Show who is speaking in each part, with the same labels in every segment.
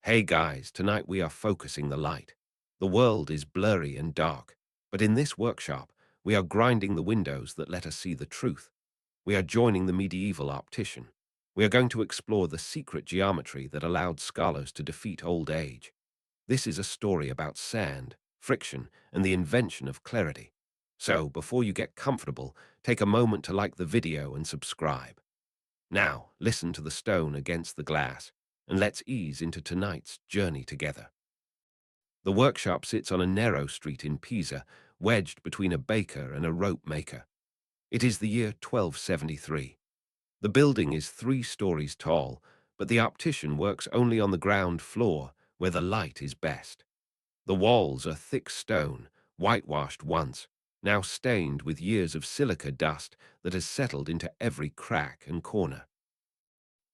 Speaker 1: Hey guys, tonight we are focusing the light. The world is blurry and dark, but in this workshop, we are grinding the windows that let us see the truth. We are joining the medieval optician. We are going to explore the secret geometry that allowed scholars to defeat old age. This is a story about sand, friction, and the invention of clarity. So, before you get comfortable, take a moment to like the video and subscribe. Now, listen to the stone against the glass, and let's ease into tonight's journey together. The workshop sits on a narrow street in Pisa, wedged between a baker and a rope maker. It is the year 1273. The building is 3 stories tall, but the optician works only on the ground floor, where the light is best. The walls are thick stone, whitewashed once, now stained with years of silica dust that has settled into every crack and corner.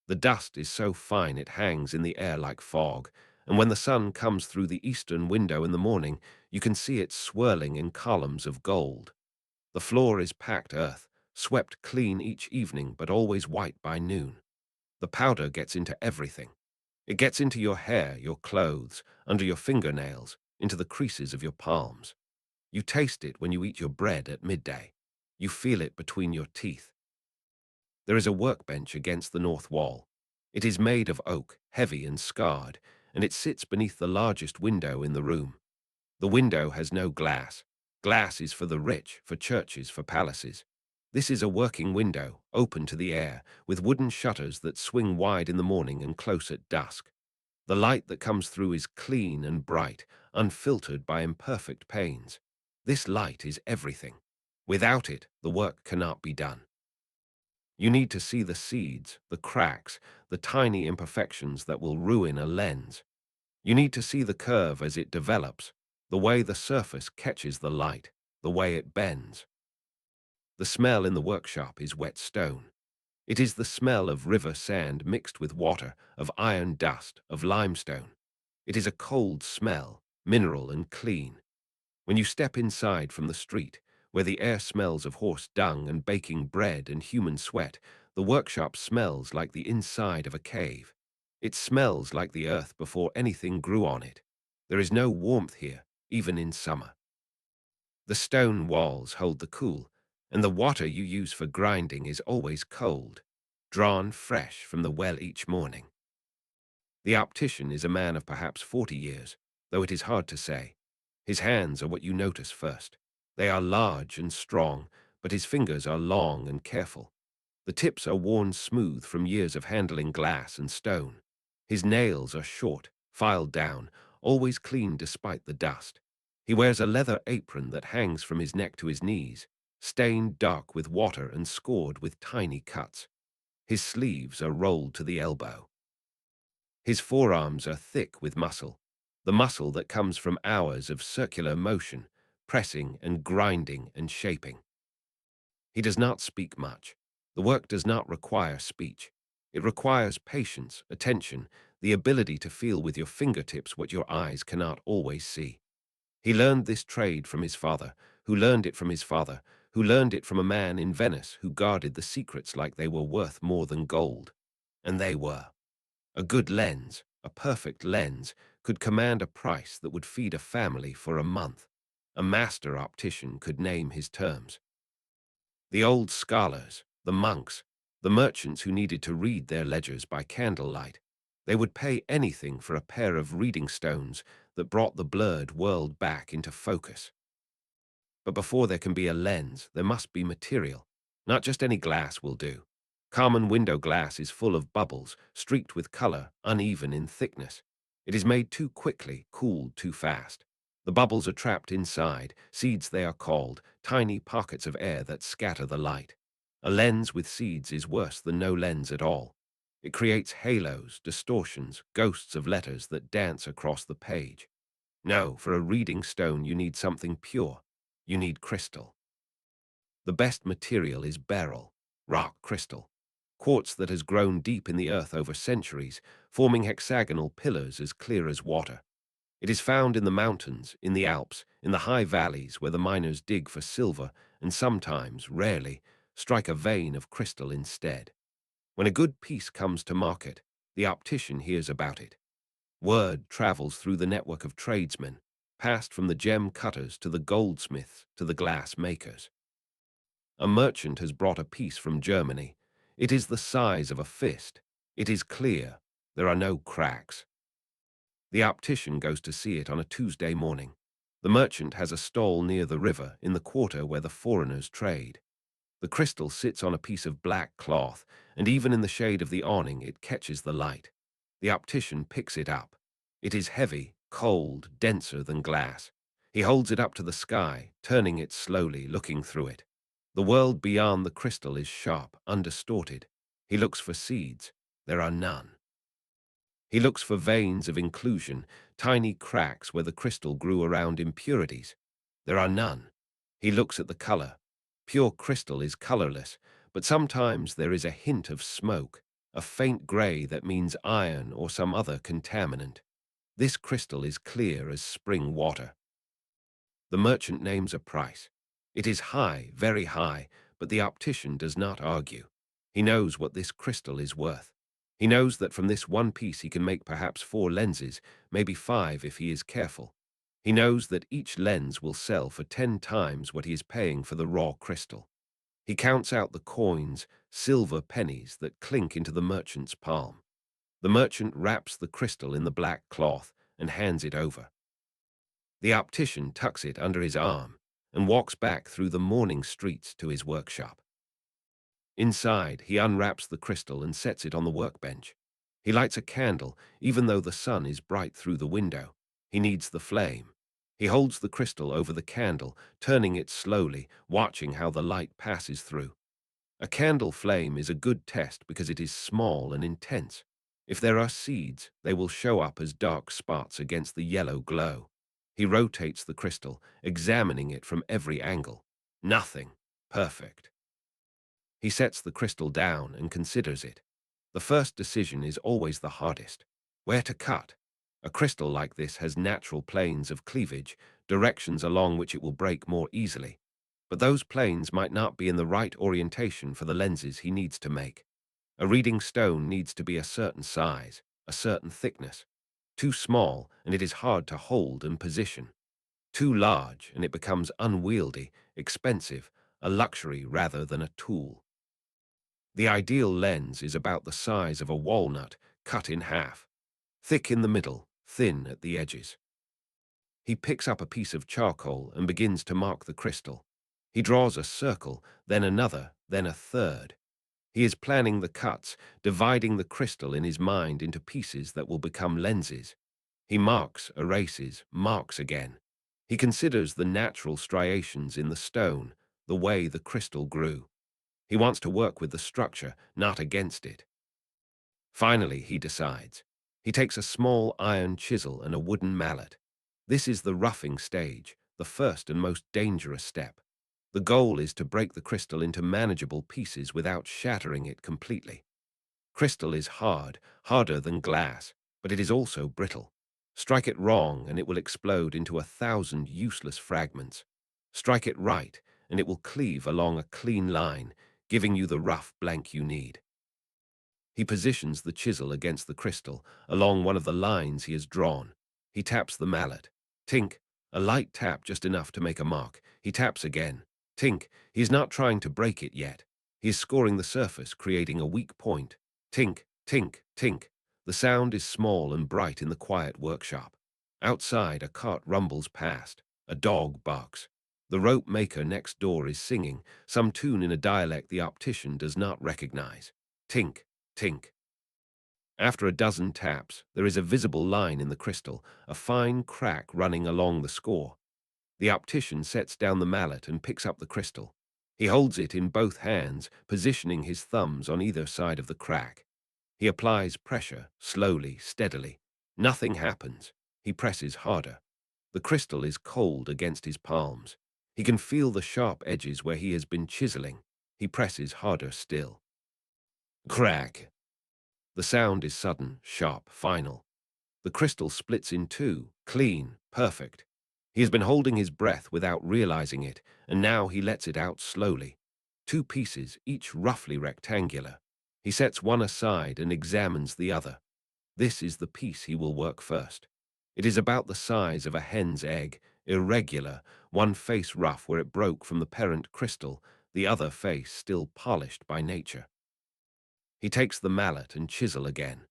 Speaker 1: The dust is so fine it hangs in the air like fog, and when the sun comes through the eastern window in the morning, you can see it swirling in columns of gold. The floor is packed earth, swept clean each evening but always white by noon. The powder gets into everything. It gets into your hair, your clothes, under your fingernails, into the creases of your palms. You taste it when you eat your bread at midday. You feel it between your teeth. There is a workbench against the north wall. It is made of oak, heavy and scarred, and it sits beneath the largest window in the room. The window has no glass. Glass is for the rich, for churches, for palaces. This is a working window, open to the air, with wooden shutters that swing wide in the morning and close at dusk. The light that comes through is clean and bright, unfiltered by imperfect panes. This light is everything. Without it, the work cannot be done. You need to see the seeds, the cracks, the tiny imperfections that will ruin a lens. You need to see the curve as it develops, the way the surface catches the light, the way it bends. The smell in the workshop is wet stone. It is the smell of river sand mixed with water, of iron dust, of limestone. It is a cold smell, mineral and clean. When you step inside from the street, where the air smells of horse dung and baking bread and human sweat, the workshop smells like the inside of a cave. It smells like the earth before anything grew on it. There is no warmth here, even in summer. The stone walls hold the cool, and the water you use for grinding is always cold, drawn fresh from the well each morning. The optician is a man of perhaps 40 years, though it is hard to say. His hands are what you notice first. They are large and strong, but his fingers are long and careful. The tips are worn smooth from years of handling glass and stone. His nails are short, filed down, always clean despite the dust. He wears a leather apron that hangs from his neck to his knees, stained dark with water and scored with tiny cuts. His sleeves are rolled to the elbow. His forearms are thick with muscle, the muscle that comes from hours of circular motion, pressing and grinding and shaping. He does not speak much. The work does not require speech. It requires patience, attention, the ability to feel with your fingertips what your eyes cannot always see. He learned this trade from his father, who learned it from his father, who learned it from a man in Venice who guarded the secrets like they were worth more than gold. And they were. A good lens, a perfect lens, could command a price that would feed a family for a month. A master optician could name his terms. The old scholars, the monks, the merchants who needed to read their ledgers by candlelight, they would pay anything for a pair of reading stones that brought the blurred world back into focus. But before there can be a lens, there must be material. Not just any glass will do. Common window glass is full of bubbles, streaked with color, uneven in thickness. It is made too quickly, cooled too fast. The bubbles are trapped inside, seeds they are called, tiny pockets of air that scatter the light. A lens with seeds is worse than no lens at all. It creates halos, distortions, ghosts of letters that dance across the page. No, for a reading stone you need something pure. You need crystal. The best material is beryl, rock crystal, quartz that has grown deep in the earth over centuries, forming hexagonal pillars as clear as water. It is found in the mountains, in the Alps, in the high valleys where the miners dig for silver and sometimes, rarely, strike a vein of crystal instead. When a good piece comes to market, the optician hears about it. Word travels through the network of tradesmen, passed from the gem cutters to the goldsmiths to the glass makers. A merchant has brought a piece from Germany. It is the size of a fist. It is clear. There are no cracks. The optician goes to see it on a Tuesday morning. The merchant has a stall near the river in the quarter where the foreigners trade. The crystal sits on a piece of black cloth, and even in the shade of the awning it catches the light. The optician picks it up. It is heavy, cold, denser than glass. He holds it up to the sky, turning it slowly, looking through it. The world beyond the crystal is sharp, undistorted. He looks for seeds. There are none. He looks for veins of inclusion, tiny cracks where the crystal grew around impurities. There are none. He looks at the color. Pure crystal is colorless, but sometimes there is a hint of smoke, a faint gray that means iron or some other contaminant. This crystal is clear as spring water. The merchant names a price. It is high, very high, but the optician does not argue. He knows what this crystal is worth. He knows that from this one piece he can make perhaps 4 lenses, maybe 5 if he is careful. He knows that each lens will sell for 10 times what he is paying for the raw crystal. He counts out the coins, silver pennies that clink into the merchant's palm. The merchant wraps the crystal in the black cloth and hands it over. The optician tucks it under his arm and walks back through the morning streets to his workshop. Inside, he unwraps the crystal and sets it on the workbench. He lights a candle, even though the sun is bright through the window. He needs the flame. He holds the crystal over the candle, turning it slowly, watching how the light passes through. A candle flame is a good test because it is small and intense. If there are seeds, they will show up as dark spots against the yellow glow. He rotates the crystal, examining it from every angle. Nothing. Perfect. He sets the crystal down and considers it. The first decision is always the hardest. Where to cut? A crystal like this has natural planes of cleavage, directions along which it will break more easily. But those planes might not be in the right orientation for the lenses he needs to make. A reading stone needs to be a certain size, a certain thickness. Too small, and it is hard to hold and position. Too large, and it becomes unwieldy, expensive, a luxury rather than a tool. The ideal lens is about the size of a walnut cut in half, thick in the middle, thin at the edges. He picks up a piece of charcoal and begins to mark the crystal. He draws a circle, then another, then a third. He is planning the cuts, dividing the crystal in his mind into pieces that will become lenses. He marks, erases, marks again. He considers the natural striations in the stone, the way the crystal grew. He wants to work with the structure, not against it. Finally, he decides. He takes a small iron chisel and a wooden mallet. This is the roughing stage, the first and most dangerous step. The goal is to break the crystal into manageable pieces without shattering it completely. Crystal is hard, harder than glass, but it is also brittle. Strike it wrong and it will explode into 1,000 useless fragments. Strike it right and it will cleave along a clean line, giving you the rough blank you need. He positions the chisel against the crystal, along one of the lines he has drawn. He taps the mallet. Tink, a light tap just enough to make a mark. He taps again. Tink, he is not trying to break it yet. He is scoring the surface, creating a weak point. Tink, tink, tink. The sound is small and bright in the quiet workshop. Outside, a cart rumbles past. A dog barks. The rope maker next door is singing, some tune in a dialect the optician does not recognize. Tink, tink. After a dozen taps, there is a visible line in the crystal, a fine crack running along the score. The optician sets down the mallet and picks up the crystal. He holds it in both hands, positioning his thumbs on either side of the crack. He applies pressure, slowly, steadily. Nothing happens. He presses harder. The crystal is cold against his palms. He can feel the sharp edges where he has been chiseling. He presses harder still. Crack! The sound is sudden, sharp, final. The crystal splits in two, clean, perfect. He has been holding his breath without realizing it, and now he lets it out slowly. 2 pieces, each roughly rectangular. He sets one aside and examines the other. This is the piece he will work first. It is about the size of a hen's egg, irregular, one face rough where it broke from the parent crystal, the other face still polished by nature. He takes the mallet and chisel again.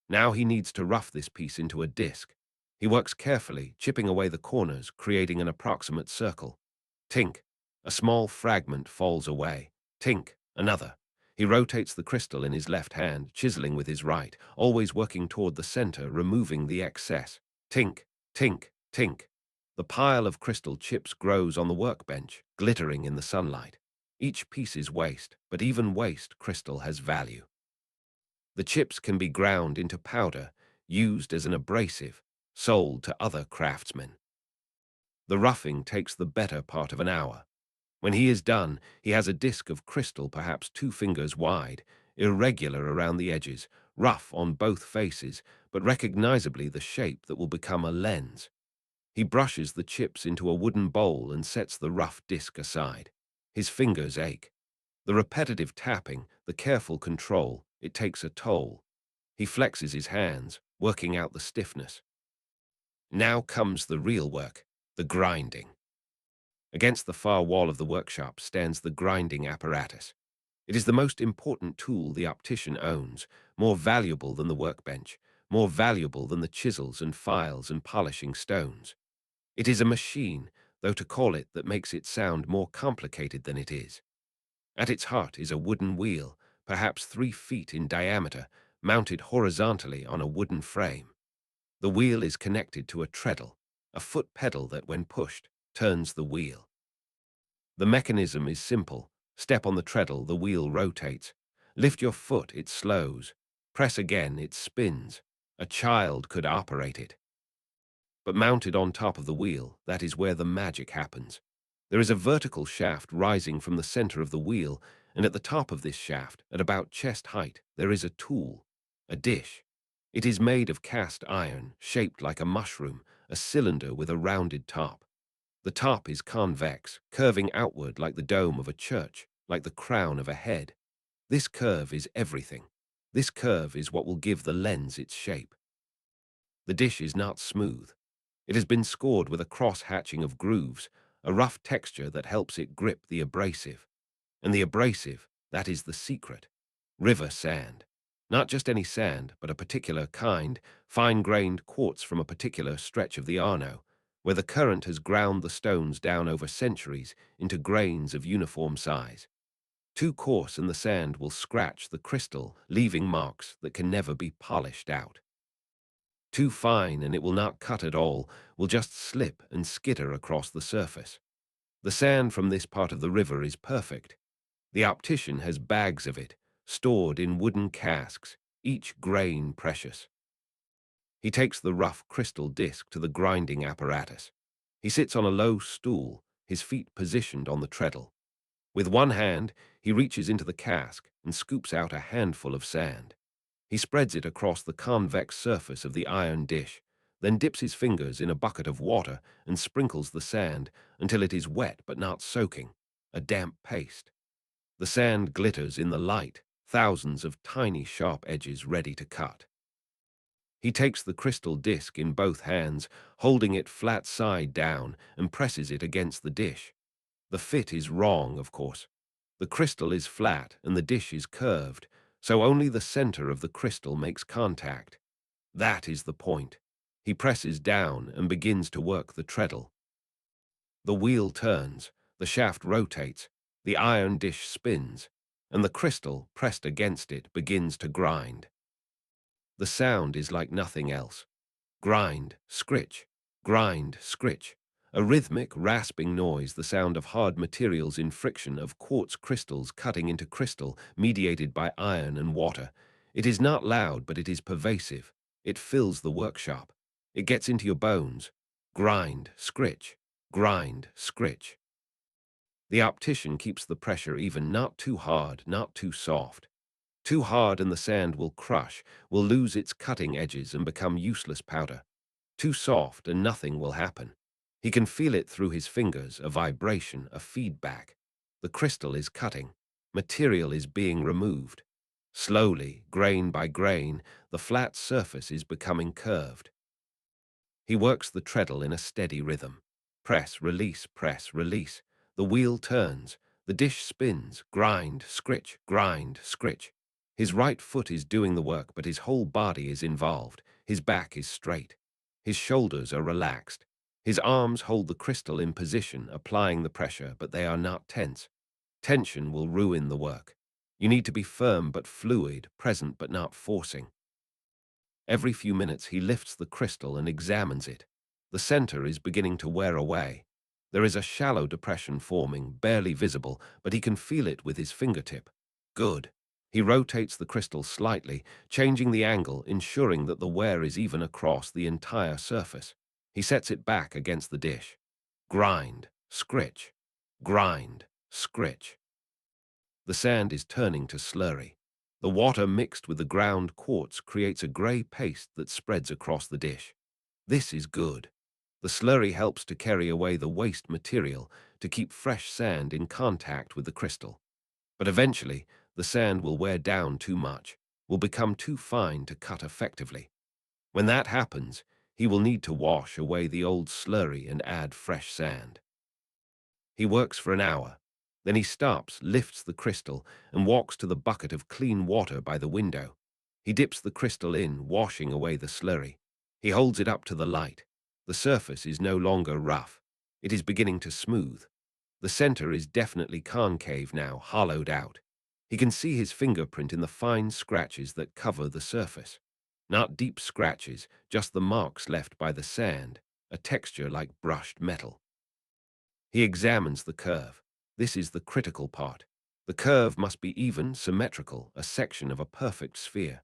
Speaker 1: Now he needs to rough this piece into a disc. He works carefully, chipping away the corners, creating an approximate circle. Tink. A small fragment falls away. Tink. Another. He rotates the crystal in his left hand, chiseling with his right, always working toward the center, removing the excess. Tink. Tink. Tink. The pile of crystal chips grows on the workbench, glittering in the sunlight. Each piece is waste, but even waste crystal has value. The chips can be ground into powder, used as an abrasive, sold to other craftsmen. The roughing takes the better part of an hour. When he is done, he has a disc of crystal perhaps 2 fingers wide, irregular around the edges, rough on both faces, but recognizably the shape that will become a lens. He brushes the chips into a wooden bowl and sets the rough disc aside. His fingers ache. The repetitive tapping, the careful control, it takes a toll. He flexes his hands, working out the stiffness. Now comes the real work, the grinding. Against the far wall of the workshop stands the grinding apparatus. It is the most important tool the optician owns, more valuable than the workbench, more valuable than the chisels and files and polishing stones. It is a machine, though to call it that makes it sound more complicated than it is. At its heart is a wooden wheel, perhaps 3 feet in diameter, mounted horizontally on a wooden frame. The wheel is connected to a treadle, a foot pedal that, when pushed, turns the wheel. The mechanism is simple. Step on the treadle, the wheel rotates. Lift your foot, it slows. Press again, it spins. A child could operate it. But mounted on top of the wheel, that is where the magic happens. There is a vertical shaft rising from the center of the wheel, and at the top of this shaft, at about chest height, there is a tool, a dish. It is made of cast iron, shaped like a mushroom, a cylinder with a rounded top. The top is convex, curving outward like the dome of a church, like the crown of a head. This curve is everything. This curve is what will give the lens its shape. The dish is not smooth. It has been scored with a cross-hatching of grooves, a rough texture that helps it grip the abrasive. And the abrasive, that is the secret. River sand. Not just any sand, but a particular kind, fine-grained quartz from a particular stretch of the Arno, where the current has ground the stones down over centuries into grains of uniform size. Too coarse and the sand will scratch the crystal, leaving marks that can never be polished out. Too fine and it will not cut at all, will just slip and skitter across the surface. The sand from this part of the river is perfect. The optician has bags of it, stored in wooden casks, each grain precious. He takes the rough crystal disc to the grinding apparatus. He sits on a low stool, his feet positioned on the treadle. With one hand, he reaches into the cask and scoops out a handful of sand. He spreads it across the convex surface of the iron dish, then dips his fingers in a bucket of water and sprinkles the sand until it is wet but not soaking, a damp paste. The sand glitters in the light, thousands of tiny sharp edges ready to cut. He takes the crystal disc in both hands, holding it flat side down, and presses it against the dish. The fit is wrong, of course. The crystal is flat and the dish is curved, so only the center of the crystal makes contact. That is the point. He presses down and begins to work the treadle. The wheel turns, the shaft rotates, the iron dish spins, and the crystal, pressed against it, begins to grind. The sound is like nothing else. Grind, scritch, grind, scritch. A rhythmic, rasping noise, the sound of hard materials in friction, of quartz crystals cutting into crystal, mediated by iron and water. It is not loud, but it is pervasive. It fills the workshop. It gets into your bones. Grind, scritch, grind, scritch. The optician keeps the pressure even, not too hard, not too soft. Too hard and the sand will crush, will lose its cutting edges and become useless powder. Too soft and nothing will happen. He can feel it through his fingers, a vibration, a feedback. The crystal is cutting. Material is being removed. Slowly, grain by grain, the flat surface is becoming curved. He works the treadle in a steady rhythm. Press, release, press, release. The wheel turns. The dish spins. Grind, scritch, grind, scritch. His right foot is doing the work, but his whole body is involved. His back is straight. His shoulders are relaxed. His arms hold the crystal in position, applying the pressure, but they are not tense. Tension will ruin the work. You need to be firm but fluid, present but not forcing. Every few minutes he lifts the crystal and examines it. The center is beginning to wear away. There is a shallow depression forming, barely visible, but he can feel it with his fingertip. Good. He rotates the crystal slightly, changing the angle, ensuring that the wear is even across the entire surface. He sets it back against the dish. Grind, scritch, grind, scritch. The sand is turning to slurry. The water mixed with the ground quartz creates a grey paste that spreads across the dish. This is good. The slurry helps to carry away the waste material to keep fresh sand in contact with the crystal. But eventually, the sand will wear down too much, will become too fine to cut effectively. When that happens, he will need to wash away the old slurry and add fresh sand. He works for an hour. Then he stops, lifts the crystal, and walks to the bucket of clean water by the window. He dips the crystal in, washing away the slurry. He holds it up to the light. The surface is no longer rough. It is beginning to smooth. The center is definitely concave now, hollowed out. He can see his fingerprint in the fine scratches that cover the surface. Not deep scratches, just the marks left by the sand, a texture like brushed metal. He examines the curve. This is the critical part. The curve must be even, symmetrical, a section of a perfect sphere.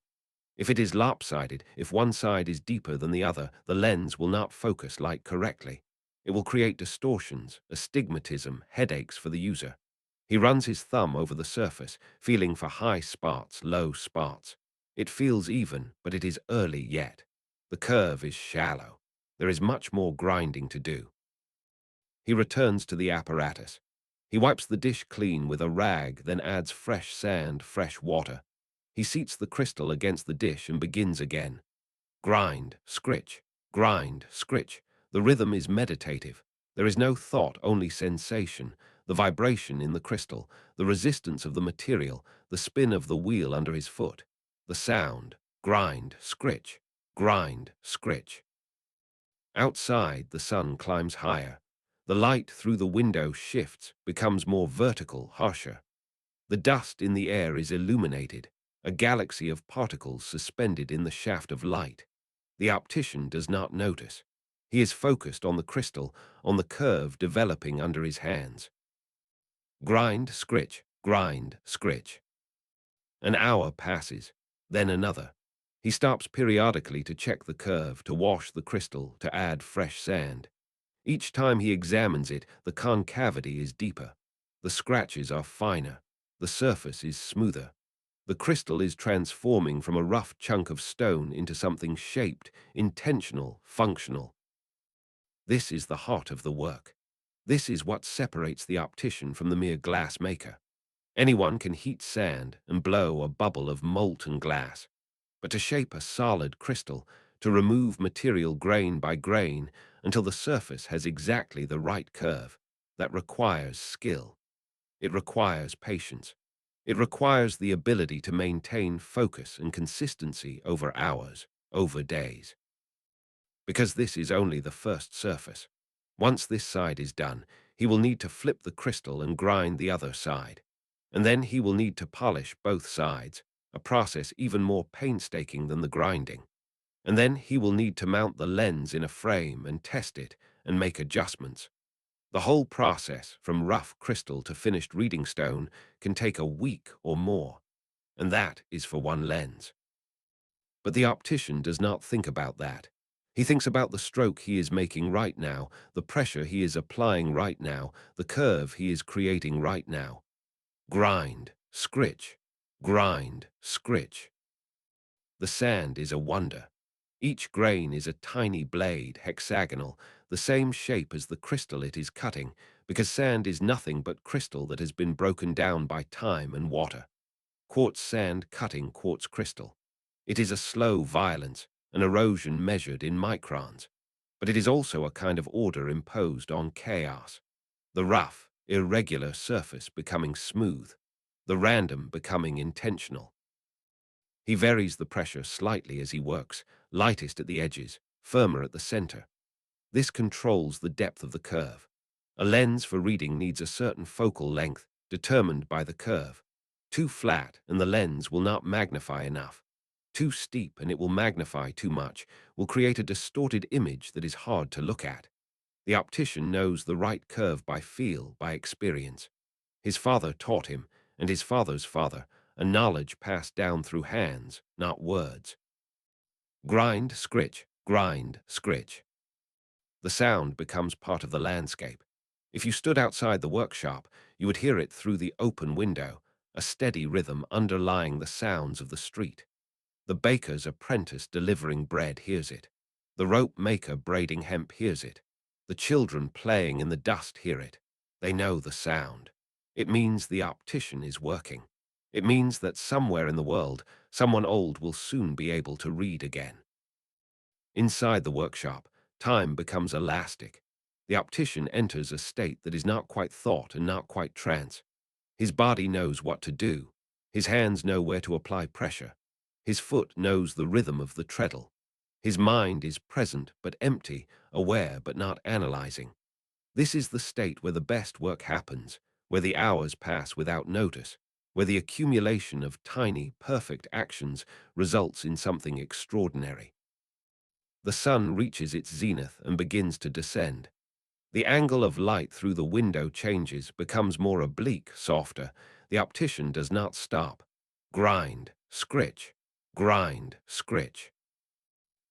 Speaker 1: If it is lopsided, if one side is deeper than the other, the lens will not focus light correctly. It will create distortions, astigmatism, headaches for the user. He runs his thumb over the surface, feeling for high spots, low spots. It feels even, but it is early yet. The curve is shallow. There is much more grinding to do. He returns to the apparatus. He wipes the dish clean with a rag, then adds fresh sand, fresh water. He seats the crystal against the dish and begins again. Grind, scritch, grind, scritch. The rhythm is meditative. There is no thought, only sensation. The vibration in the crystal, the resistance of the material, the spin of the wheel under his foot. The sound, grind, scritch, grind, scritch. Outside, the sun climbs higher. The light through the window shifts, becomes more vertical, harsher. The dust in the air is illuminated, a galaxy of particles suspended in the shaft of light. The optician does not notice. He is focused on the crystal, on the curve developing under his hands. Grind, scritch, grind, scritch. An hour passes, then another. He stops periodically to check the curve, to wash the crystal, to add fresh sand. Each time he examines it, the concavity is deeper. The scratches are finer. The surface is smoother. The crystal is transforming from a rough chunk of stone into something shaped, intentional, functional. This is the heart of the work. This is what separates the optician from the mere glass maker. Anyone can heat sand and blow a bubble of molten glass. But to shape a solid crystal, to remove material grain by grain until the surface has exactly the right curve, that requires skill. It requires patience. It requires the ability to maintain focus and consistency over hours, over days. Because this is only the first surface. Once this side is done, he will need to flip the crystal and grind the other side. And then he will need to polish both sides, a process even more painstaking than the grinding. And then he will need to mount the lens in a frame and test it and make adjustments. The whole process, from rough crystal to finished reading stone, can take a week or more, and that is for one lens. But the optician does not think about that. He thinks about the stroke he is making right now, the pressure he is applying right now, the curve he is creating right now. Grind, scritch, grind, scritch. The sand is a wonder. Each grain is a tiny blade, hexagonal, the same shape as the crystal it is cutting, because sand is nothing but crystal that has been broken down by time and water. quartz sand cutting quartz crystal. It is a slow violence, an erosion measured in microns, but it is also a kind of order imposed on chaos. The rough, irregular surface becoming smooth, the random becoming intentional. He varies the pressure slightly as he works, lightest at the edges, firmer at the center. This controls the depth of the curve. A lens for reading needs a certain focal length, determined by the curve. Too flat, and the lens will not magnify enough. Too steep, and it will magnify too much, will create a distorted image that is hard to look at. The optician knows the right curve by feel, by experience. His father taught him, and his father's father, a knowledge passed down through hands, not words. Grind, scritch, grind, scritch. The sound becomes part of the landscape. If you stood outside the workshop, you would hear it through the open window, a steady rhythm underlying the sounds of the street. The baker's apprentice delivering bread hears it. The rope maker braiding hemp hears it. The children playing in the dust hear it. They know the sound. It means the optician is working. It means that somewhere in the world, someone old will soon be able to read again. Inside the workshop, time becomes elastic. The optician enters a state that is not quite thought and not quite trance. His body knows what to do. His hands know where to apply pressure. His foot knows the rhythm of the treadle. His mind is present but empty, aware but not analyzing. This is the state where the best work happens, where the hours pass without notice, where the accumulation of tiny, perfect actions results in something extraordinary. The sun reaches its zenith and begins to descend. The angle of light through the window changes, becomes more oblique, softer. The optician does not stop. Grind, scritch, grind, scritch.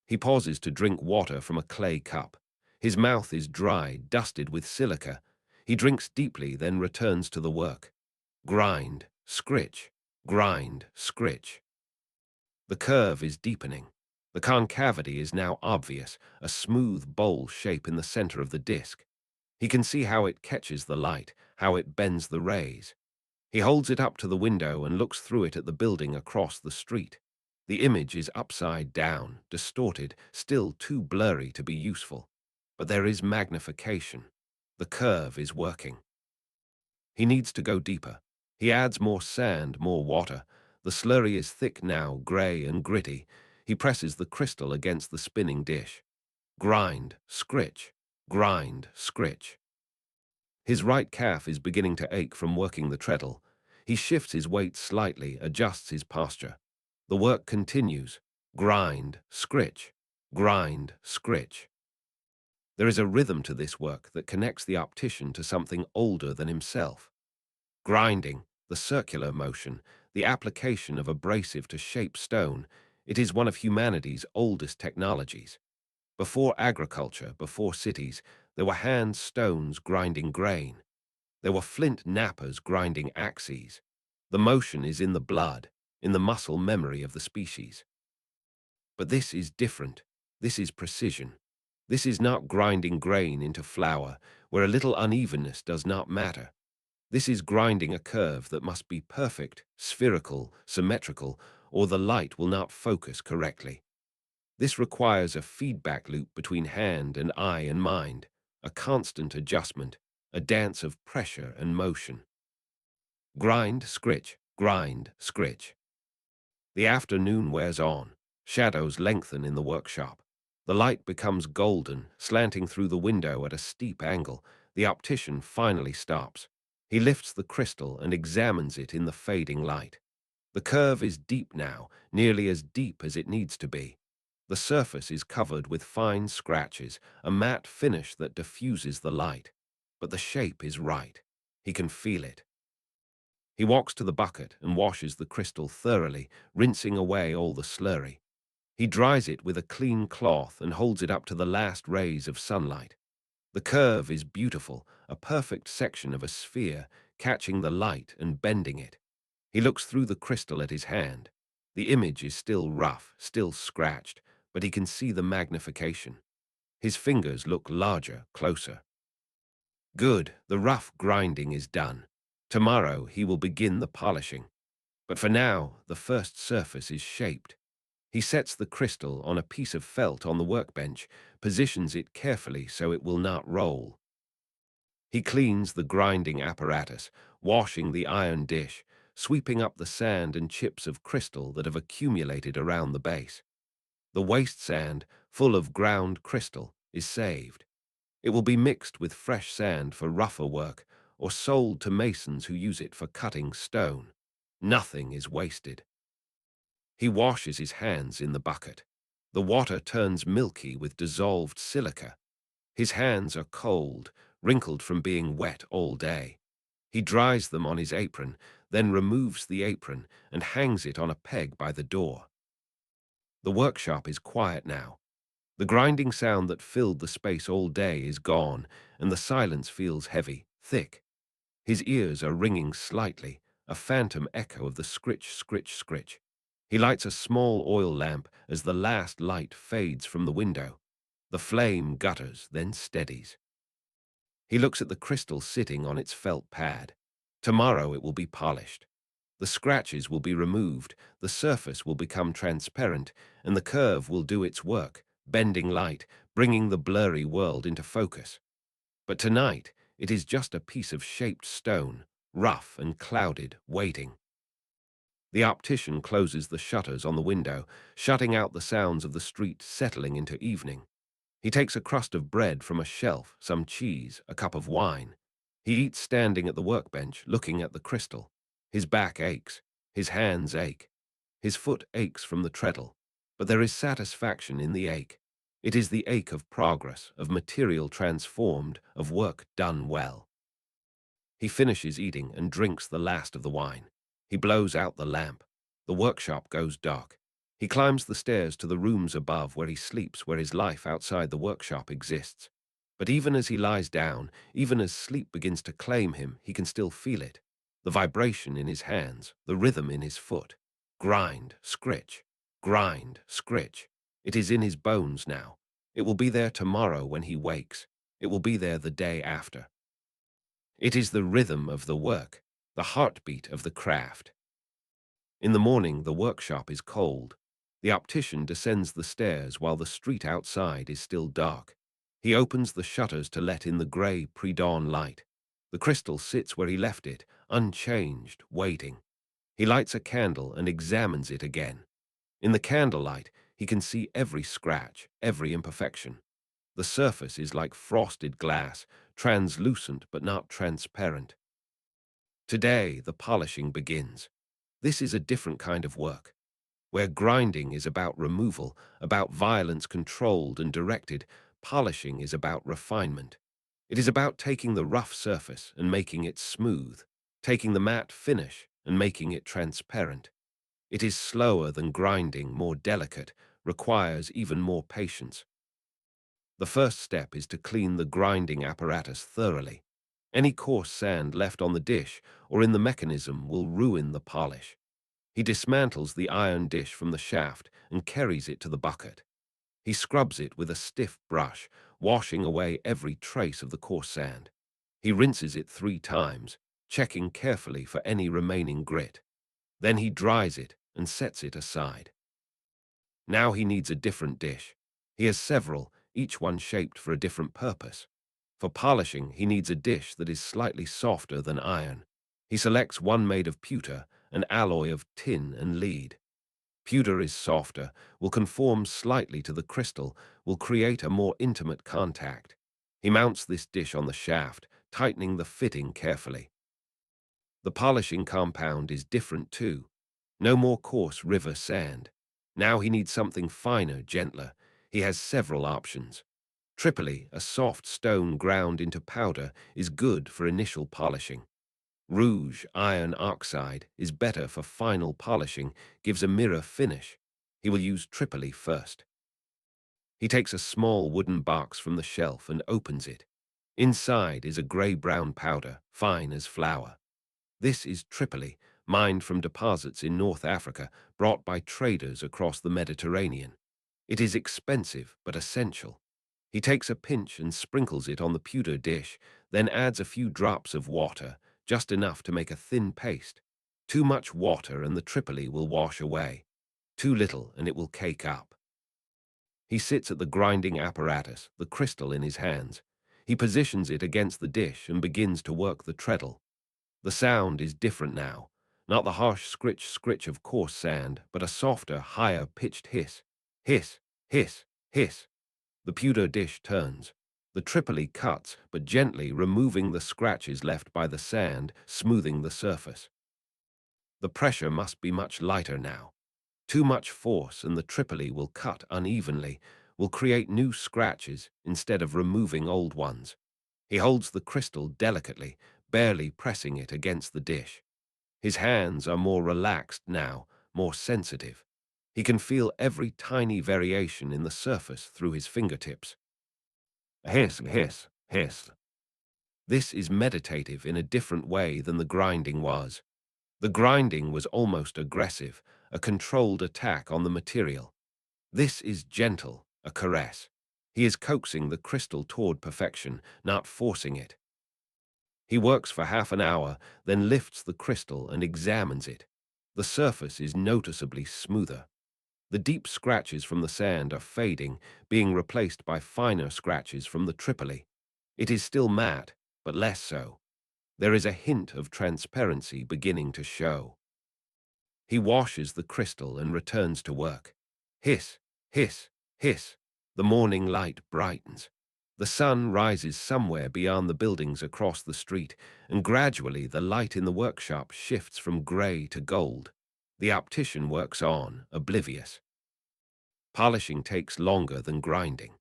Speaker 1: He pauses to drink water from a clay cup. His mouth is dry, dusted with silica. He drinks deeply, then returns to the work. Grind, scritch, grind, scritch. The curve is deepening. The concavity is now obvious, a smooth bowl shape in the center of the disc. He can see how it catches the light, how it bends the rays. He holds it up to the window and looks through it at the building across the street. The image is upside down, distorted, still too blurry to be useful. But there is magnification. The curve is working. He needs to go deeper. He adds more sand, more water. The slurry is thick now, gray and gritty. He presses the crystal against the spinning dish. Grind, scritch, grind, scritch. His right calf is beginning to ache from working the treadle. He shifts his weight slightly, adjusts his posture. The work continues. Grind, scritch, grind, scritch. There is a rhythm to this work that connects the optician to something older than himself. Grinding, the circular motion, the application of abrasive to shape stone, it is one of humanity's oldest technologies. Before agriculture, before cities, there were hand stones grinding grain. There were flint knappers grinding axes. The motion is in the blood, in the muscle memory of the species. But this is different. This is precision. This is not grinding grain into flour, where a little unevenness does not matter. This is grinding a curve that must be perfect, spherical, symmetrical, or the light will not focus correctly. This requires a feedback loop between hand and eye and mind, a constant adjustment, a dance of pressure and motion. Grind, scritch, grind, scritch. The afternoon wears on. Shadows lengthen in the workshop. The light becomes golden, slanting through the window at a steep angle. The optician finally stops. He lifts the crystal and examines it in the fading light. The curve is deep now, nearly as deep as it needs to be. The surface is covered with fine scratches, a matte finish that diffuses the light. But the shape is right. He can feel it. He walks to the bucket and washes the crystal thoroughly, rinsing away all the slurry. He dries it with a clean cloth and holds it up to the last rays of sunlight. The curve is beautiful, a perfect section of a sphere, catching the light and bending it. He looks through the crystal at his hand. The image is still rough, still scratched, but he can see the magnification. His fingers look larger, closer. Good, the rough grinding is done. Tomorrow he will begin the polishing. But for now, the first surface is shaped. He sets the crystal on a piece of felt on the workbench, positions it carefully so it will not roll. He cleans the grinding apparatus, washing the iron dish, sweeping up the sand and chips of crystal that have accumulated around the base. The waste sand, full of ground crystal, is saved. It will be mixed with fresh sand for rougher work or sold to masons who use it for cutting stone. Nothing is wasted. He washes his hands in the bucket. The water turns milky with dissolved silica. His hands are cold, wrinkled from being wet all day. He dries them on his apron, then removes the apron and hangs it on a peg by the door. The workshop is quiet now. The grinding sound that filled the space all day is gone, and the silence feels heavy, thick. His ears are ringing slightly, a phantom echo of the scritch, scritch, scritch. He lights a small oil lamp as the last light fades from the window. The flame gutters, then steadies. He looks at the crystal sitting on its felt pad. Tomorrow it will be polished. The scratches will be removed, the surface will become transparent, and the curve will do its work, bending light, bringing the blurry world into focus. But tonight, it is just a piece of shaped stone, rough and clouded, waiting. The optician closes the shutters on the window, shutting out the sounds of the street settling into evening. He takes a crust of bread from a shelf, some cheese, a cup of wine. He eats standing at the workbench, looking at the crystal. His back aches. His hands ache. His foot aches from the treadle. But there is satisfaction in the ache. It is the ache of progress, of material transformed, of work done well. He finishes eating and drinks the last of the wine. He blows out the lamp. The workshop goes dark. He climbs the stairs to the rooms above where he sleeps, where his life outside the workshop exists. But even as he lies down, even as sleep begins to claim him, he can still feel it. The vibration in his hands, the rhythm in his foot. Grind, scritch. Grind, scritch. It is in his bones now. It will be there tomorrow when he wakes. It will be there the day after. It is the rhythm of the work, the heartbeat of the craft. In the morning, the workshop is cold. The optician descends the stairs while the street outside is still dark. He opens the shutters to let in the grey pre-dawn light. The crystal sits where he left it, unchanged, waiting. He lights a candle and examines it again. In the candlelight, he can see every scratch, every imperfection. The surface is like frosted glass, translucent but not transparent. Today, the polishing begins. This is a different kind of work. Where grinding is about removal, about violence controlled and directed, polishing is about refinement. It is about taking the rough surface and making it smooth, taking the matte finish and making it transparent. It is slower than grinding, more delicate, requires even more patience. The first step is to clean the grinding apparatus thoroughly. Any coarse sand left on the dish or in the mechanism will ruin the polish. He dismantles the iron dish from the shaft and carries it to the bucket. He scrubs it with a stiff brush, washing away every trace of the coarse sand. He rinses it 3 times, checking carefully for any remaining grit. Then he dries it and sets it aside. Now he needs a different dish. He has several, each one shaped for a different purpose. For polishing, he needs a dish that is slightly softer than iron. He selects one made of pewter, an alloy of tin and lead. Pewter is softer, will conform slightly to the crystal, will create a more intimate contact. He mounts this dish on the shaft, tightening the fitting carefully. The polishing compound is different too. No more coarse river sand. Now he needs something finer, gentler. He has several options. Tripoli, a soft stone ground into powder, is good for initial polishing. Rouge, iron oxide, is better for final polishing, gives a mirror finish. He will use Tripoli first. He takes a small wooden box from the shelf and opens it. Inside is a grey-brown powder, fine as flour. This is Tripoli, mined from deposits in North Africa, brought by traders across the Mediterranean. It is expensive but essential. He takes a pinch and sprinkles it on the pewter dish, then adds a few drops of water, just enough to make a thin paste. Too much water and the tripoli will wash away. Too little and it will cake up. He sits at the grinding apparatus, the crystal in his hands. He positions it against the dish and begins to work the treadle. The sound is different now. Not the harsh scritch-scritch of coarse sand, but a softer, higher-pitched hiss. Hiss, hiss, hiss. The pewter dish turns. The tripoli cuts, but gently, removing the scratches left by the sand, smoothing the surface. The pressure must be much lighter now. Too much force and the tripoli will cut unevenly, will create new scratches instead of removing old ones. He holds the crystal delicately, barely pressing it against the dish. His hands are more relaxed now, more sensitive. He can feel every tiny variation in the surface through his fingertips. Hiss, hiss, hiss. This is meditative in a different way than the grinding was. The grinding was almost aggressive, a controlled attack on the material. This is gentle, a caress. He is coaxing the crystal toward perfection, not forcing it. He works for half an hour, then lifts the crystal and examines it. The surface is noticeably smoother. The deep scratches from the sand are fading, being replaced by finer scratches from the tripoli. It is still matte, but less so. There is a hint of transparency beginning to show. He washes the crystal and returns to work. Hiss, hiss, hiss. The morning light brightens. The sun rises somewhere beyond the buildings across the street, and gradually the light in the workshop shifts from grey to gold. The optician works on, oblivious. Polishing takes longer than grinding.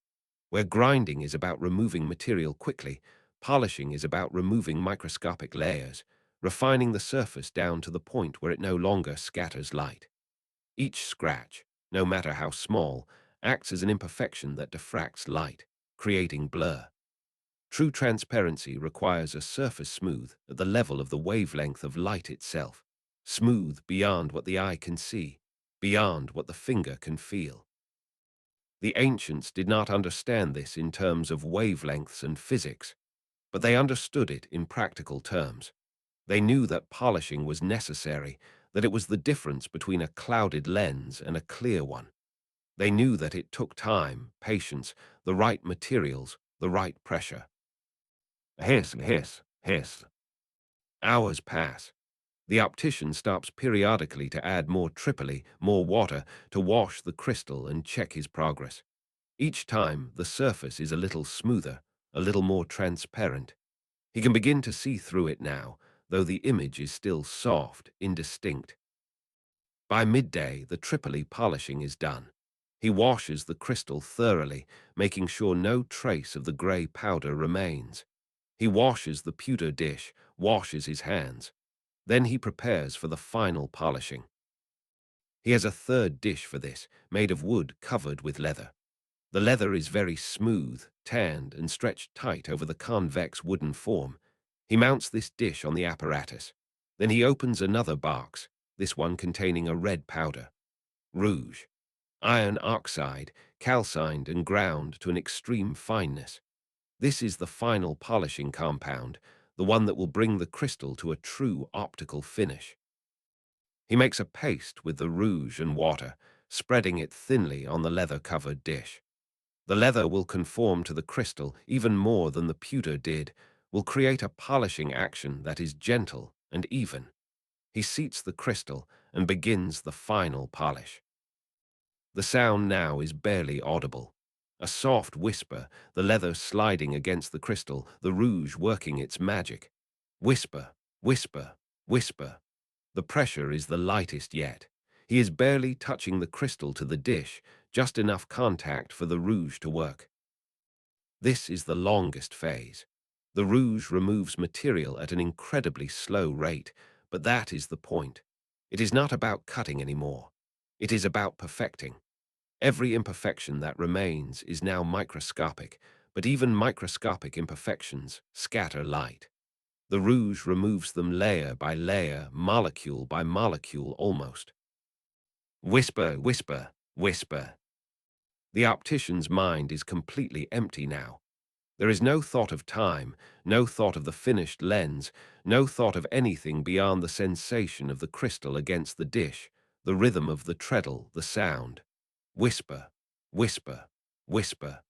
Speaker 1: Where grinding is about removing material quickly, polishing is about removing microscopic layers, refining the surface down to the point where it no longer scatters light. Each scratch, no matter how small, acts as an imperfection that diffracts light, creating blur. True transparency requires a surface smooth at the level of the wavelength of light itself, smooth beyond what the eye can see, beyond what the finger can feel. The ancients did not understand this in terms of wavelengths and physics, but they understood it in practical terms. They knew that polishing was necessary, that it was the difference between a clouded lens and a clear one. They knew that it took time, patience, the right materials, the right pressure. Hiss, hiss, hiss. Hours pass. The optician stops periodically to add more tripoli, more water, to wash the crystal and check his progress. Each time, the surface is a little smoother, a little more transparent. He can begin to see through it now, though the image is still soft, indistinct. By midday, the tripoli polishing is done. He washes the crystal thoroughly, making sure no trace of the grey powder remains. He washes the pewter dish, washes his hands. Then he prepares for the final polishing. He has a third dish for this, made of wood covered with leather. The leather is very smooth, tanned, and stretched tight over the convex wooden form. He mounts this dish on the apparatus. Then he opens another box, this one containing a red powder. Rouge. Iron oxide, calcined and ground to an extreme fineness. This is the final polishing compound, the one that will bring the crystal to a true optical finish. He makes a paste with the rouge and water, spreading it thinly on the leather-covered dish. The leather will conform to the crystal even more than the pewter did, will create a polishing action that is gentle and even. He seats the crystal and begins the final polish. The sound now is barely audible. A soft whisper, the leather sliding against the crystal, the rouge working its magic. Whisper, whisper, whisper. The pressure is the lightest yet. He is barely touching the crystal to the dish, just enough contact for the rouge to work. This is the longest phase. The rouge removes material at an incredibly slow rate, but that is the point. It is not about cutting anymore. It is about perfecting. Every imperfection that remains is now microscopic, but even microscopic imperfections scatter light. The rouge removes them layer by layer, molecule by molecule almost. Whisper, whisper, whisper. The optician's mind is completely empty now. There is no thought of time, no thought of the finished lens, no thought of anything beyond the sensation of the crystal against the dish, the rhythm of the treadle, the sound. Whisper, whisper, whisper.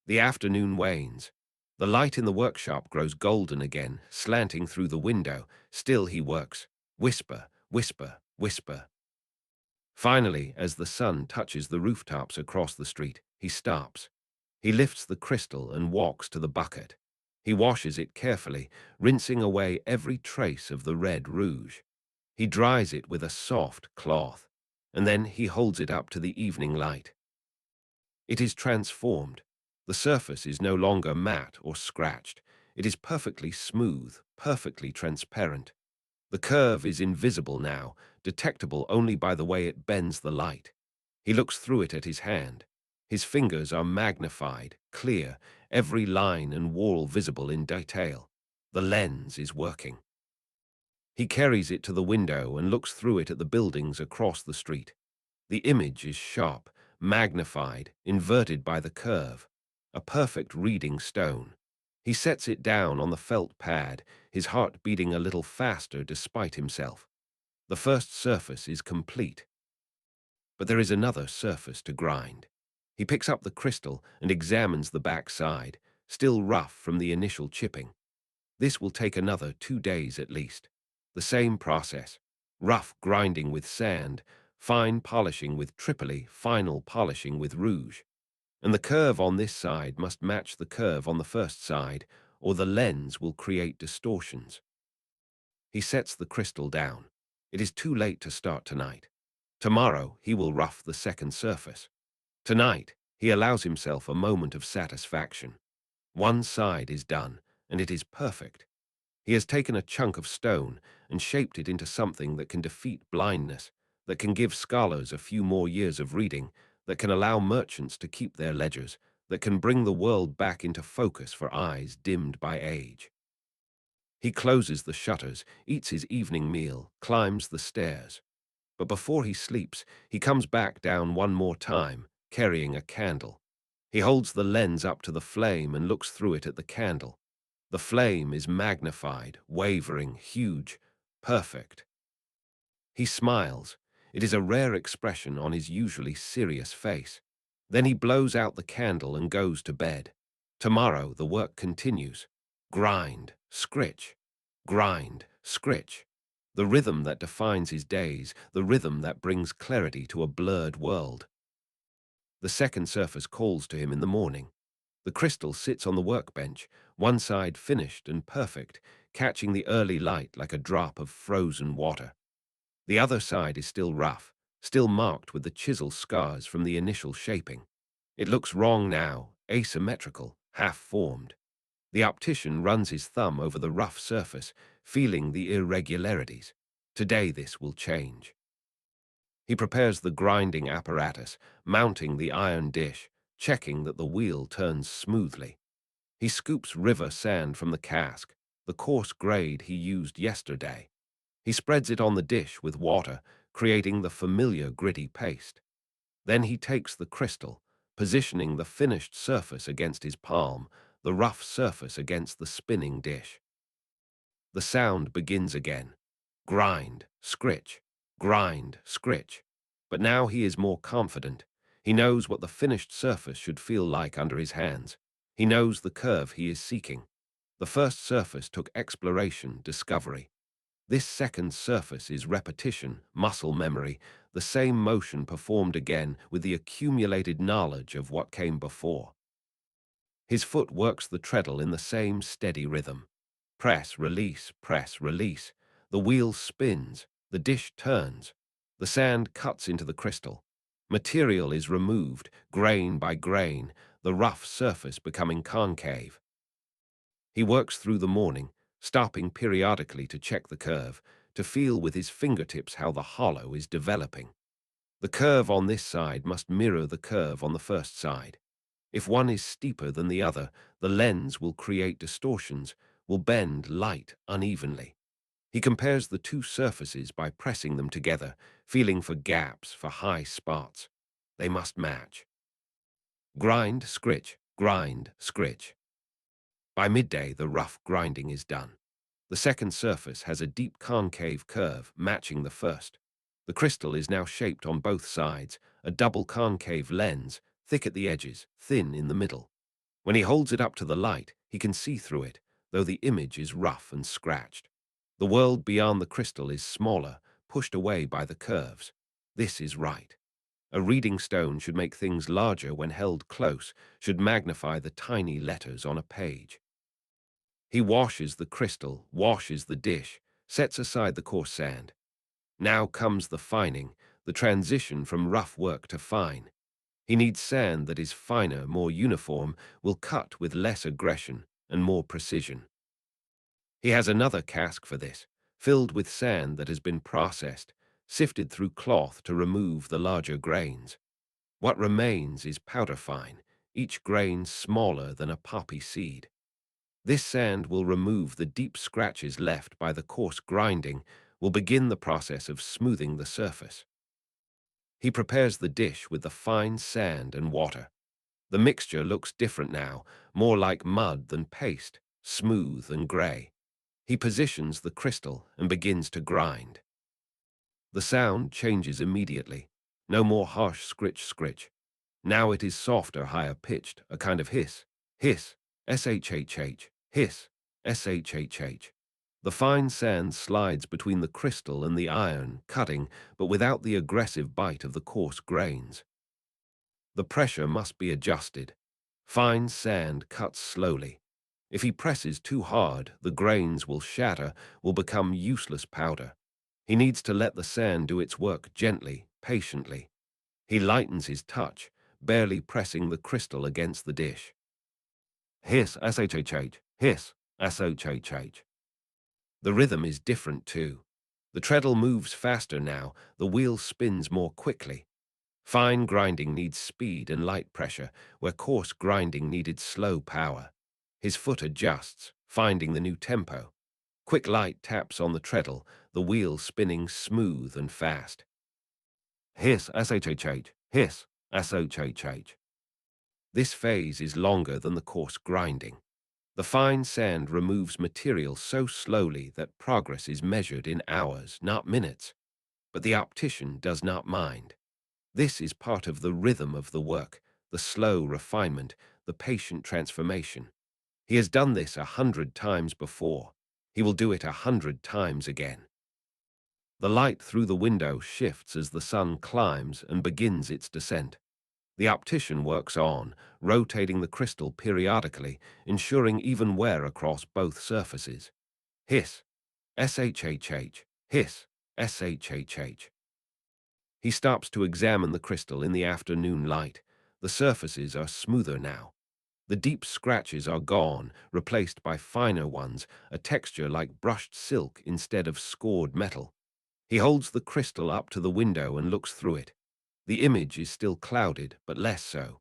Speaker 1: The afternoon wanes. The light in the workshop grows golden again, slanting through the window. Still he works. Whisper, whisper, whisper. Finally, as the sun touches the rooftops across the street, he stops. He lifts the crystal and walks to the bucket. He washes it carefully, rinsing away every trace of the red rouge. He dries it with a soft cloth, and then he holds it up to the evening light. It is transformed. The surface is no longer matte or scratched. It is perfectly smooth, perfectly transparent. The curve is invisible now, detectable only by the way it bends the light. He looks through it at his hand. His fingers are magnified, clear, every line and wall visible in detail. The lens is working. He carries it to the window and looks through it at the buildings across the street. The image is sharp, magnified, inverted by the curve, a perfect reading stone. He sets it down on the felt pad, his heart beating a little faster despite himself. The first surface is complete. But there is another surface to grind. He picks up the crystal and examines the back side, still rough from the initial chipping. This will take another 2 days at least. The same process: rough grinding with sand, fine polishing with tripoli, final polishing with rouge. And the curve on this side must match the curve on the first side, or the lens will create distortions. He sets the crystal down. It is too late to start tonight. Tomorrow he will rough the second surface. Tonight he allows himself a moment of satisfaction. One side is done, and it is perfect. He has taken a chunk of stone and shaped it into something that can defeat blindness, that can give scholars a few more years of reading, that can allow merchants to keep their ledgers, that can bring the world back into focus for eyes dimmed by age. He closes the shutters, eats his evening meal, climbs the stairs. But before he sleeps, he comes back down one more time, carrying a candle. He holds the lens up to the flame and looks through it at the candle. The flame is magnified, wavering, huge, perfect. He smiles. It is a rare expression on his usually serious face. Then he blows out the candle and goes to bed. Tomorrow the work continues. Grind, scritch, grind, scritch. The rhythm that defines his days, the rhythm that brings clarity to a blurred world. The second surface calls to him in the morning. The crystal sits on the workbench, one side finished and perfect, catching the early light like a drop of frozen water. The other side is still rough, still marked with the chisel scars from the initial shaping. It looks wrong now, asymmetrical, half-formed. The optician runs his thumb over the rough surface, feeling the irregularities. Today this will change. He prepares the grinding apparatus, mounting the iron dish, checking that the wheel turns smoothly. He scoops river sand from the cask, the coarse grade he used yesterday. He spreads it on the dish with water, creating the familiar gritty paste. Then he takes the crystal, positioning the finished surface against his palm, the rough surface against the spinning dish. The sound begins again. Grind, scritch, grind, scritch. But now he is more confident. He knows what the finished surface should feel like under his hands. He knows the curve he is seeking. The first surface took exploration, discovery. This second surface is repetition, muscle memory, the same motion performed again with the accumulated knowledge of what came before. His foot works the treadle in the same steady rhythm. Press, release, press, release. The wheel spins, the dish turns. The sand cuts into the crystal. Material is removed, grain by grain, the rough surface becoming concave. He works through the morning, stopping periodically to check the curve, to feel with his fingertips how the hollow is developing. The curve on this side must mirror the curve on the first side. If one is steeper than the other, the lens will create distortions, will bend light unevenly. He compares the two surfaces by pressing them together, feeling for gaps, for high spots. They must match. Grind, scritch, grind, scritch. By midday, the rough grinding is done. The second surface has a deep concave curve matching the first. The crystal is now shaped on both sides, a double concave lens, thick at the edges, thin in the middle. When he holds it up to the light, he can see through it, though the image is rough and scratched. The world beyond the crystal is smaller, pushed away by the curves. This is right. A reading stone should make things larger when held close, should magnify the tiny letters on a page. He washes the crystal, washes the dish, sets aside the coarse sand. Now comes the fining, the transition from rough work to fine. He needs sand that is finer, more uniform, will cut with less aggression and more precision. He has another cask for this, filled with sand that has been processed, sifted through cloth to remove the larger grains. What remains is powder fine, each grain smaller than a poppy seed. This sand will remove the deep scratches left by the coarse grinding, will begin the process of smoothing the surface. He prepares the dish with the fine sand and water. The mixture looks different now, more like mud than paste, smooth and grey. He positions the crystal and begins to grind. The sound changes immediately. No more harsh scritch-scritch. Now it is softer, higher-pitched, a kind of hiss. Hiss, shhh, hiss, shhh. The fine sand slides between the crystal and the iron, cutting, but without the aggressive bite of the coarse grains. The pressure must be adjusted. Fine sand cuts slowly. If he presses too hard, the grains will shatter, will become useless powder. He needs to let the sand do its work gently, patiently. He lightens his touch, barely pressing the crystal against the dish. Hiss, shhh, hiss, shhh. The rhythm is different too. The treadle moves faster now, the wheel spins more quickly. Fine grinding needs speed and light pressure, where coarse grinding needed slow power. His foot adjusts, finding the new tempo. Quick light taps on the treadle, the wheel spinning smooth and fast. Hiss, shhh, hiss, shhh. This phase is longer than the coarse grinding. The fine sand removes material so slowly that progress is measured in hours, not minutes. But the optician does not mind. This is part of the rhythm of the work, the slow refinement, the patient transformation. He has done this 100 times before. He will do it 100 times again. The light through the window shifts as the sun climbs and begins its descent. The optician works on, rotating the crystal periodically, ensuring even wear across both surfaces. Hiss, shhh, hiss, shhh. He stops to examine the crystal in the afternoon light. The surfaces are smoother now. The deep scratches are gone, replaced by finer ones, a texture like brushed silk instead of scored metal. He holds the crystal up to the window and looks through it. The image is still clouded, but less so.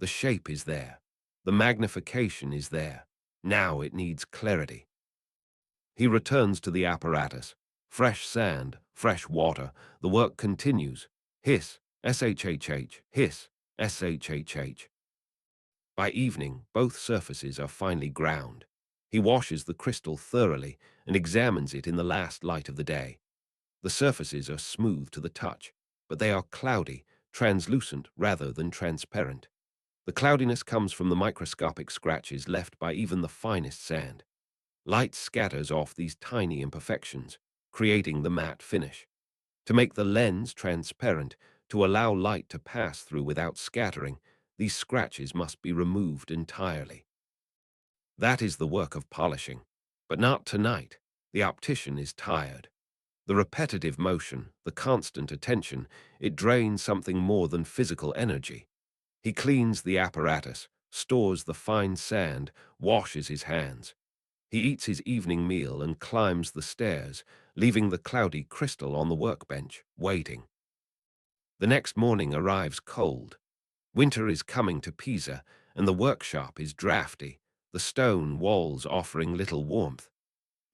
Speaker 1: The shape is there. The magnification is there. Now it needs clarity. He returns to the apparatus. Fresh sand, fresh water. The work continues. Hiss, shhh, hiss, shhh. By evening, both surfaces are finely ground. He washes the crystal thoroughly and examines it in the last light of the day. The surfaces are smooth to the touch, but they are cloudy, translucent rather than transparent. The cloudiness comes from the microscopic scratches left by even the finest sand. Light scatters off these tiny imperfections, creating the matte finish. To make the lens transparent, to allow light to pass through without scattering, these scratches must be removed entirely. That is the work of polishing. But not tonight. The optician is tired. The repetitive motion, the constant attention, it drains something more than physical energy. He cleans the apparatus, stores the fine sand, washes his hands. He eats his evening meal and climbs the stairs, leaving the cloudy crystal on the workbench, waiting. The next morning arrives cold. Winter is coming to Pisa, and the workshop is drafty, the stone walls offering little warmth.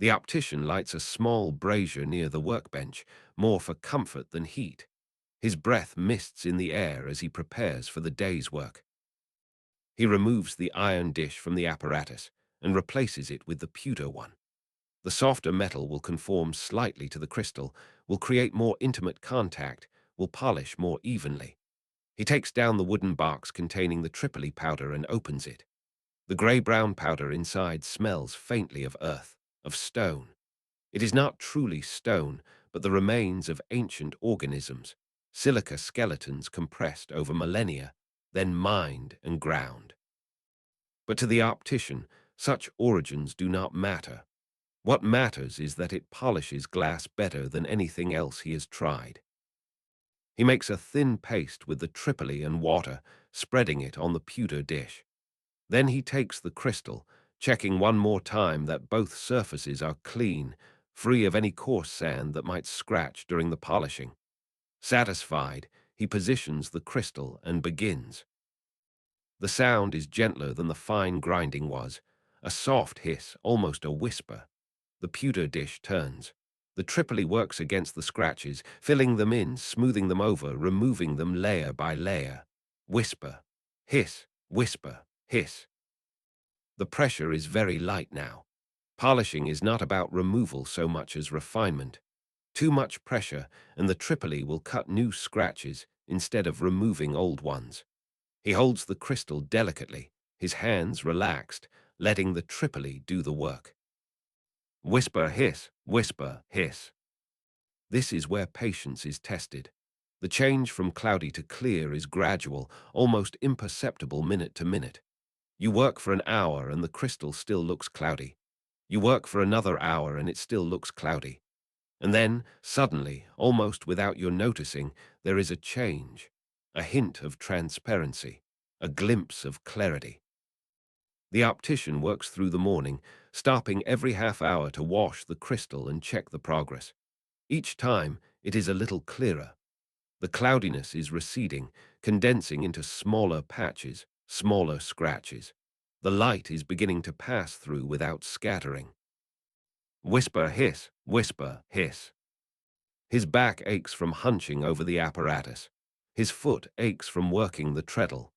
Speaker 1: The optician lights a small brazier near the workbench, more for comfort than heat. His breath mists in the air as he prepares for the day's work. He removes the iron dish from the apparatus, and replaces it with the pewter one. The softer metal will conform slightly to the crystal, will create more intimate contact, will polish more evenly. He takes down the wooden box containing the Tripoli powder and opens it. The grey-brown powder inside smells faintly of earth, of stone. It is not truly stone, but the remains of ancient organisms, silica skeletons compressed over millennia, then mined and ground. But to the optician, such origins do not matter. What matters is that it polishes glass better than anything else he has tried. He makes a thin paste with the Tripoli and water, spreading it on the pewter dish. Then he takes the crystal, checking one more time that both surfaces are clean, free of any coarse sand that might scratch during the polishing. Satisfied, he positions the crystal and begins. The sound is gentler than the fine grinding was, a soft hiss, almost a whisper. The pewter dish turns. The Tripoli works against the scratches, filling them in, smoothing them over, removing them layer by layer. Whisper, hiss, whisper, hiss. The pressure is very light now. Polishing is not about removal so much as refinement. Too much pressure, and the Tripoli will cut new scratches instead of removing old ones. He holds the crystal delicately, his hands relaxed, letting the Tripoli do the work. Whisper, hiss, whisper, hiss. This is where patience is tested. The change from cloudy to clear is gradual, almost imperceptible minute to minute. You work for an hour and the crystal still looks cloudy. You work for another hour and it still looks cloudy. And then, suddenly, almost without your noticing, there is a change, a hint of transparency, a glimpse of clarity. The optician works through the morning, stopping every half hour to wash the crystal and check the progress. Each time, it is a little clearer. The cloudiness is receding, condensing into smaller patches, smaller scratches. The light is beginning to pass through without scattering. Whisper, hiss, whisper, hiss. His back aches from hunching over the apparatus. His foot aches from working the treadle.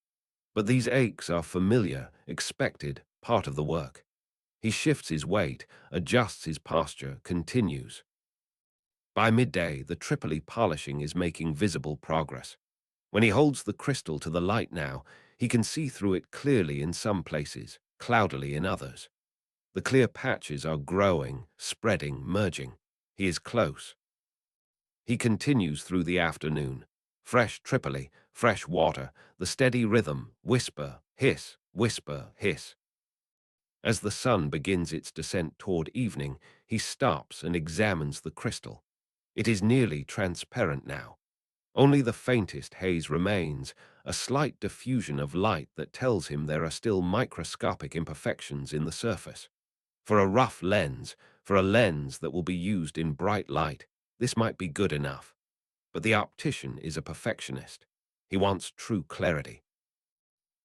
Speaker 1: But these aches are familiar, expected, part of the work. He shifts his weight, adjusts his posture, continues. By midday, the Tripoli polishing is making visible progress. When he holds the crystal to the light now, he can see through it clearly in some places, cloudily in others. The clear patches are growing, spreading, merging. He is close. He continues through the afternoon. Fresh Tripoli, fresh water, the steady rhythm, whisper, hiss, whisper, hiss. As the sun begins its descent toward evening, he stops and examines the crystal. It is nearly transparent now. Only the faintest haze remains, a slight diffusion of light that tells him there are still microscopic imperfections in the surface. For a rough lens, for a lens that will be used in bright light, this might be good enough. But the optician is a perfectionist. He wants true clarity.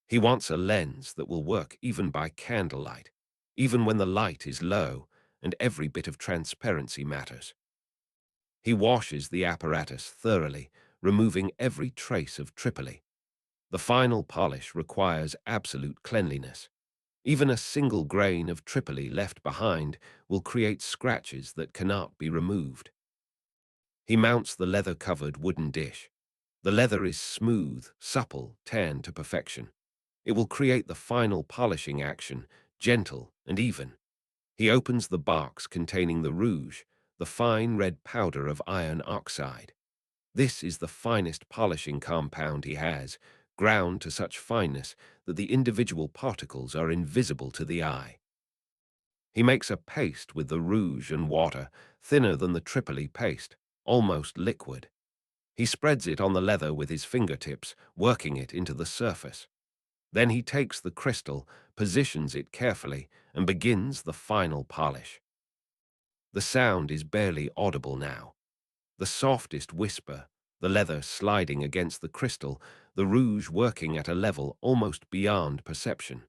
Speaker 1: He wants a lens that will work even by candlelight, even when the light is low and every bit of transparency matters. He washes the apparatus thoroughly, removing every trace of Tripoli. The final polish requires absolute cleanliness. Even a single grain of Tripoli left behind will create scratches that cannot be removed. He mounts the leather-covered wooden dish. The leather is smooth, supple, tanned to perfection. It will create the final polishing action, gentle and even. He opens the box containing the rouge, the fine red powder of iron oxide. This is the finest polishing compound he has, ground to such fineness that the individual particles are invisible to the eye. He makes a paste with the rouge and water, thinner than the Tripoli paste, almost liquid. He spreads it on the leather with his fingertips, working it into the surface. Then he takes the crystal, positions it carefully, and begins the final polish. The sound is barely audible now. The softest whisper, the leather sliding against the crystal, the rouge working at a level almost beyond perception.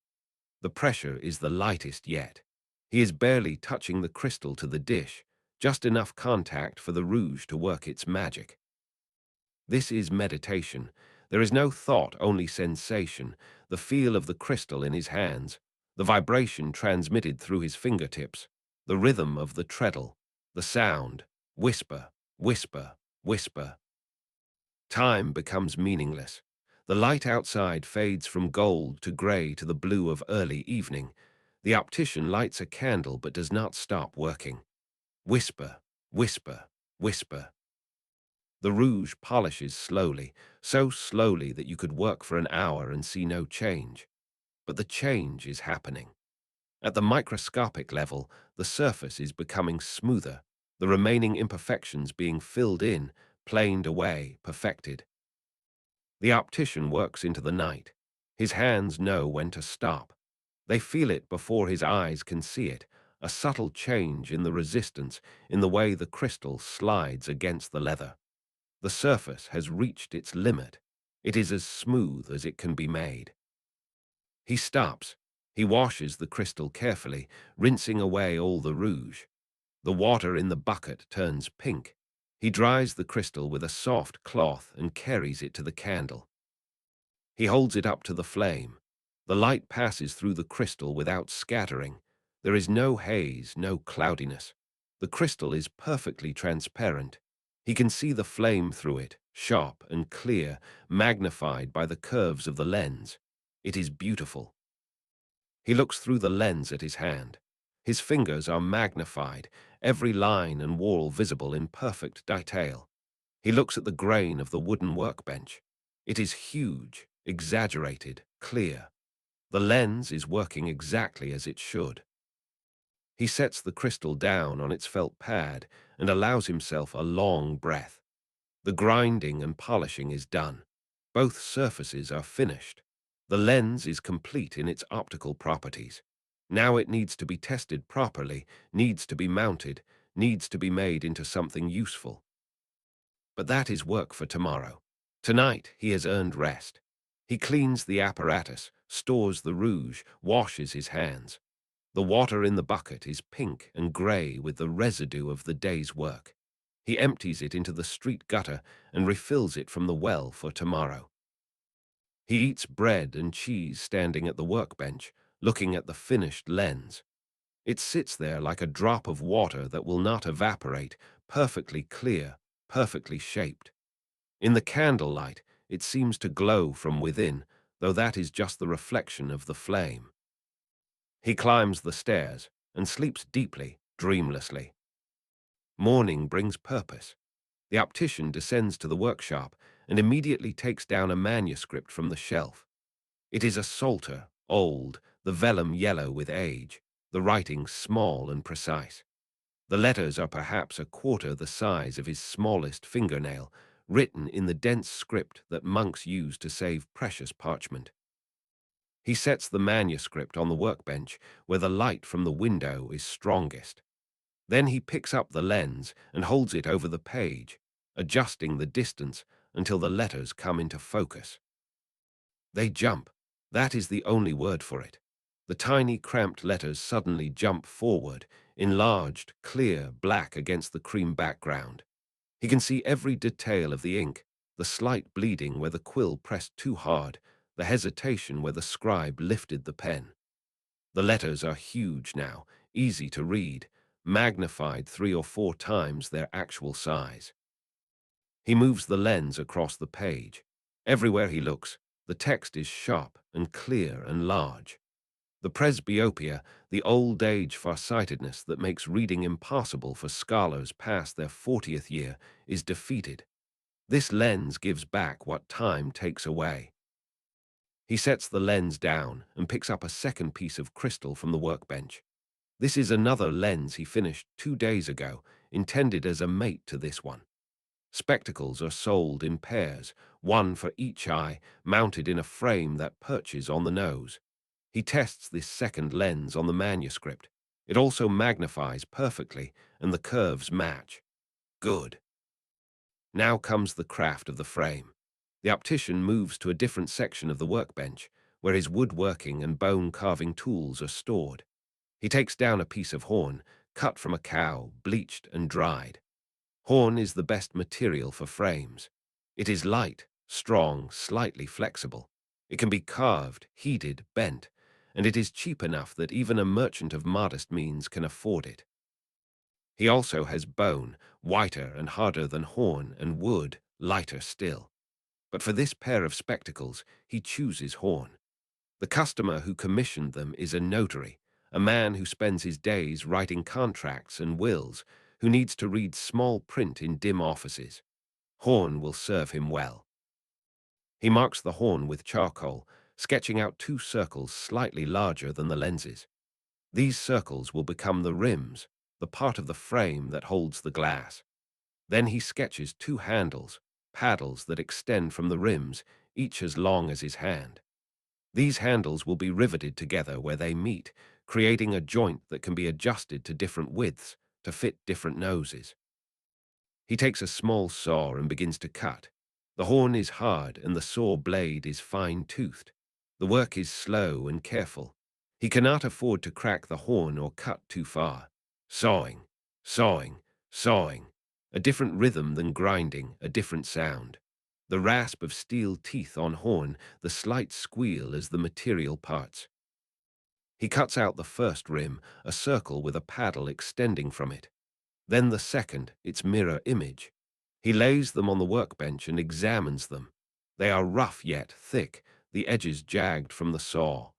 Speaker 1: The pressure is the lightest yet. He is barely touching the crystal to the dish, just enough contact for the rouge to work its magic. This is meditation. There is no thought, only sensation, the feel of the crystal in his hands, The vibration transmitted through his fingertips, the rhythm of the treadle, the sound, whisper, whisper, whisper. Time becomes meaningless. The light outside fades from gold to grey to the blue of early evening. The optician lights a candle but does not stop working. Whisper, whisper, whisper. The rouge polishes slowly, so slowly that you could work for an hour and see no change. But the change is happening. At the microscopic level, the surface is becoming smoother, the remaining imperfections being filled in, planed away, perfected. The optician works into the night. His hands know when to stop. They feel it before his eyes can see it, a subtle change in the resistance, in the way the crystal slides against the leather. The surface has reached its limit. It is as smooth as it can be made. He stops. He washes the crystal carefully, rinsing away all the rouge. The water in the bucket turns pink. He dries the crystal with a soft cloth and carries it to the candle. He holds it up to the flame. The light passes through the crystal without scattering. There is no haze, no cloudiness. The crystal is perfectly transparent. He can see the flame through it, sharp and clear, magnified by the curves of the lens. It is beautiful. He looks through the lens at his hand. His fingers are magnified, every line and wall visible in perfect detail. He looks at the grain of the wooden workbench. It is huge, exaggerated, clear. The lens is working exactly as it should. He sets the crystal down on its felt pad and allows himself a long breath. The grinding and polishing is done. Both surfaces are finished. The lens is complete in its optical properties. Now it needs to be tested properly, needs to be mounted, needs to be made into something useful. But that is work for tomorrow. Tonight he has earned rest. He cleans the apparatus, stores the rouge, washes his hands. The water in the bucket is pink and grey with the residue of the day's work. He empties it into the street gutter and refills it from the well for tomorrow. He eats bread and cheese standing at the workbench, looking at the finished lens. It sits there like a drop of water that will not evaporate, perfectly clear, perfectly shaped. In the candlelight, it seems to glow from within, though that is just the reflection of the flame. He climbs the stairs and sleeps deeply, dreamlessly. Morning brings purpose. The optician descends to the workshop and immediately takes down a manuscript from the shelf. It is a psalter, old, the vellum yellow with age, the writing small and precise. The letters are perhaps a quarter the size of his smallest fingernail, written in the dense script that monks use to save precious parchment. He sets the manuscript on the workbench where the light from the window is strongest. Then he picks up the lens and holds it over the page, adjusting the distance until the letters come into focus. They jump. That is the only word for it. The tiny cramped letters suddenly jump forward, enlarged, clear, black against the cream background. He can see every detail of the ink, the slight bleeding where the quill pressed too hard, the hesitation where the scribe lifted the pen. The letters are huge now, easy to read, magnified 3 or 4 times their actual size. He moves the lens across the page. Everywhere he looks, the text is sharp and clear and large. The presbyopia, the old-age farsightedness that makes reading impossible for scholars past their 40th year, is defeated. This lens gives back what time takes away. He sets the lens down and picks up a second piece of crystal from the workbench. This is another lens he finished 2 days ago, intended as a mate to this one. Spectacles are sold in pairs, one for each eye, mounted in a frame that perches on the nose. He tests this second lens on the manuscript. It also magnifies perfectly, and the curves match. Good. Now comes the craft of the frame. The optician moves to a different section of the workbench, where his woodworking and bone-carving tools are stored. He takes down a piece of horn, cut from a cow, bleached and dried. Horn is the best material for frames. It is light, strong, slightly flexible. It can be carved, heated, bent, and it is cheap enough that even a merchant of modest means can afford it. He also has bone, whiter and harder than horn, and wood, lighter still. But for this pair of spectacles, he chooses horn. The customer who commissioned them is a notary, a man who spends his days writing contracts and wills, who needs to read small print in dim offices. Horn will serve him well. He marks the horn with charcoal, sketching out two circles slightly larger than the lenses. These circles will become the rims, the part of the frame that holds the glass. Then he sketches two handles, paddles that extend from the rims, each as long as his hand. These handles will be riveted together where they meet, creating a joint that can be adjusted to different widths to fit different noses. He takes a small saw and begins to cut. The horn is hard and the saw blade is fine-toothed. The work is slow and careful. He cannot afford to crack the horn or cut too far. Sawing, sawing, sawing. A different rhythm than grinding, a different sound. The rasp of steel teeth on horn, the slight squeal as the material parts. He cuts out the first rim, a circle with a paddle extending from it. Then the second, its mirror image. He lays them on the workbench and examines them. They are rough yet thick, the edges jagged from the saw.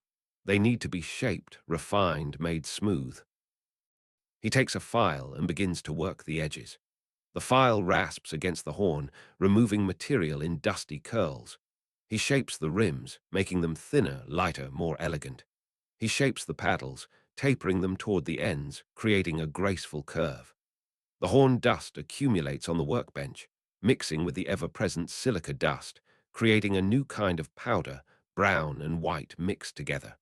Speaker 1: They need to be shaped, refined, made smooth. He takes a file and begins to work the edges. The file rasps against the horn, removing material in dusty curls. He shapes the rims, making them thinner, lighter, more elegant. He shapes the paddles, tapering them toward the ends, creating a graceful curve. The horn dust accumulates on the workbench, mixing with the ever-present silica dust, creating a new kind of powder, brown and white mixed together.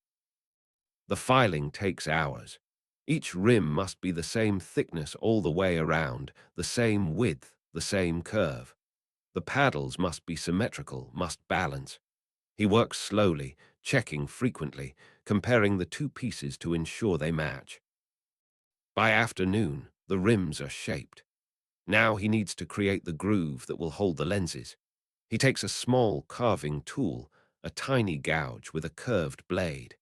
Speaker 1: The filing takes hours. Each rim must be the same thickness all the way around, the same width, the same curve. The paddles must be symmetrical, must balance. He works slowly, checking frequently, comparing the two pieces to ensure they match. By afternoon, the rims are shaped. Now he needs to create the groove that will hold the lenses. He takes a small carving tool, a tiny gouge with a curved blade.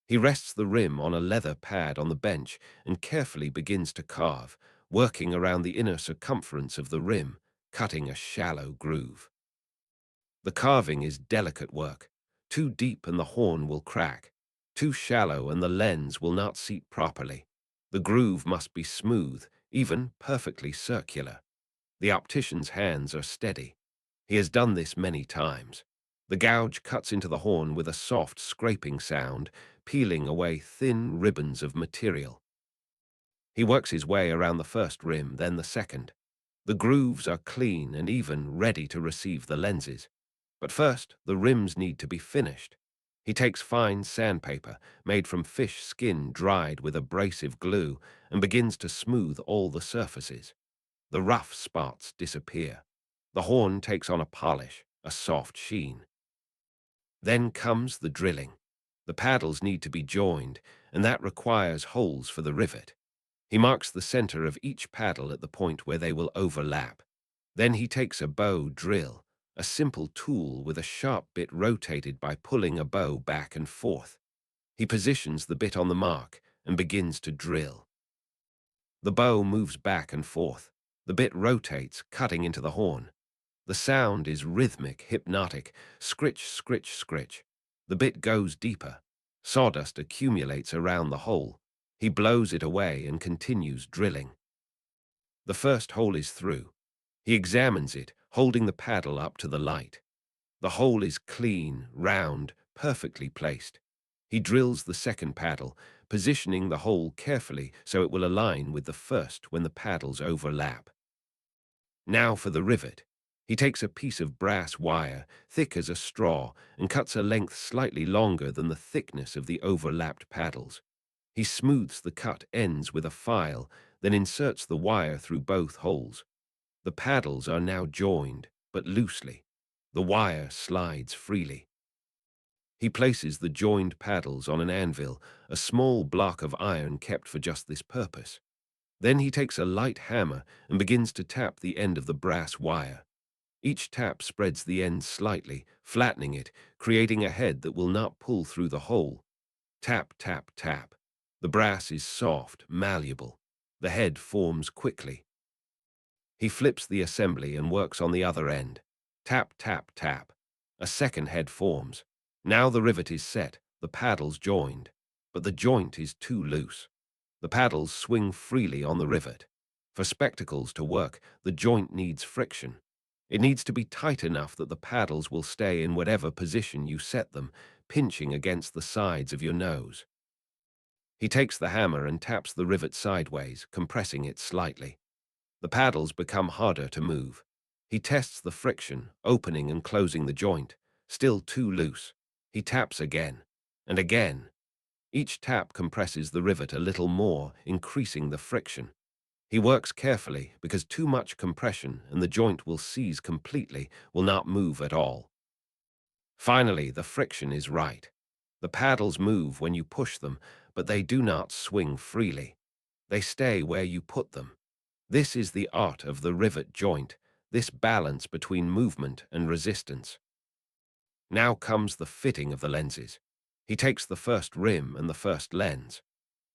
Speaker 1: He rests the rim on a leather pad on the bench and carefully begins to carve, working around the inner circumference of the rim, cutting a shallow groove. The carving is delicate work. Too deep and the horn will crack. Too shallow and the lens will not seat properly. The groove must be smooth, even perfectly circular. The optician's hands are steady. He has done this many times. The gouge cuts into the horn with a soft scraping sound, peeling away thin ribbons of material. He works his way around the first rim, then the second. The grooves are clean and even, ready to receive the lenses. But first, the rims need to be finished. He takes fine sandpaper, made from fish skin dried with abrasive glue, and begins to smooth all the surfaces. The rough spots disappear. The horn takes on a polish, a soft sheen. Then comes the drilling. The paddles need to be joined, and that requires holes for the rivet. He marks the center of each paddle at the point where they will overlap. Then he takes a bow drill, a simple tool with a sharp bit rotated by pulling a bow back and forth. He positions the bit on the mark and begins to drill. The bow moves back and forth. The bit rotates, cutting into the horn. The sound is rhythmic, hypnotic, scritch, scritch, scritch. The bit goes deeper. Sawdust accumulates around the hole. He blows it away and continues drilling. The first hole is through. He examines it, holding the paddle up to the light. The hole is clean, round, perfectly placed. He drills the second paddle, positioning the hole carefully so it will align with the first when the paddles overlap. Now for the rivet. He takes a piece of brass wire, thick as a straw, and cuts a length slightly longer than the thickness of the overlapped paddles. He smooths the cut ends with a file, then inserts the wire through both holes. The paddles are now joined, but loosely. The wire slides freely. He places the joined paddles on an anvil, a small block of iron kept for just this purpose. Then he takes a light hammer and begins to tap the end of the brass wire. Each tap spreads the end slightly, flattening it, creating a head that will not pull through the hole. Tap, tap, tap. The brass is soft, malleable. The head forms quickly. He flips the assembly and works on the other end. Tap, tap, tap. A second head forms. Now the rivet is set, the paddles joined, but the joint is too loose. The paddles swing freely on the rivet. For spectacles to work, the joint needs friction. It needs to be tight enough that the paddles will stay in whatever position you set them, pinching against the sides of your nose. He takes the hammer and taps the rivet sideways, compressing it slightly. The paddles become harder to move. He tests the friction, opening and closing the joint. Still too loose. He taps again, and again. Each tap compresses the rivet a little more, increasing the friction. He works carefully because too much compression and the joint will seize completely, will not move at all. Finally, the friction is right. The paddles move when you push them, but they do not swing freely. They stay where you put them. This is the art of the rivet joint, this balance between movement and resistance. Now comes the fitting of the lenses. He takes the first rim and the first lens.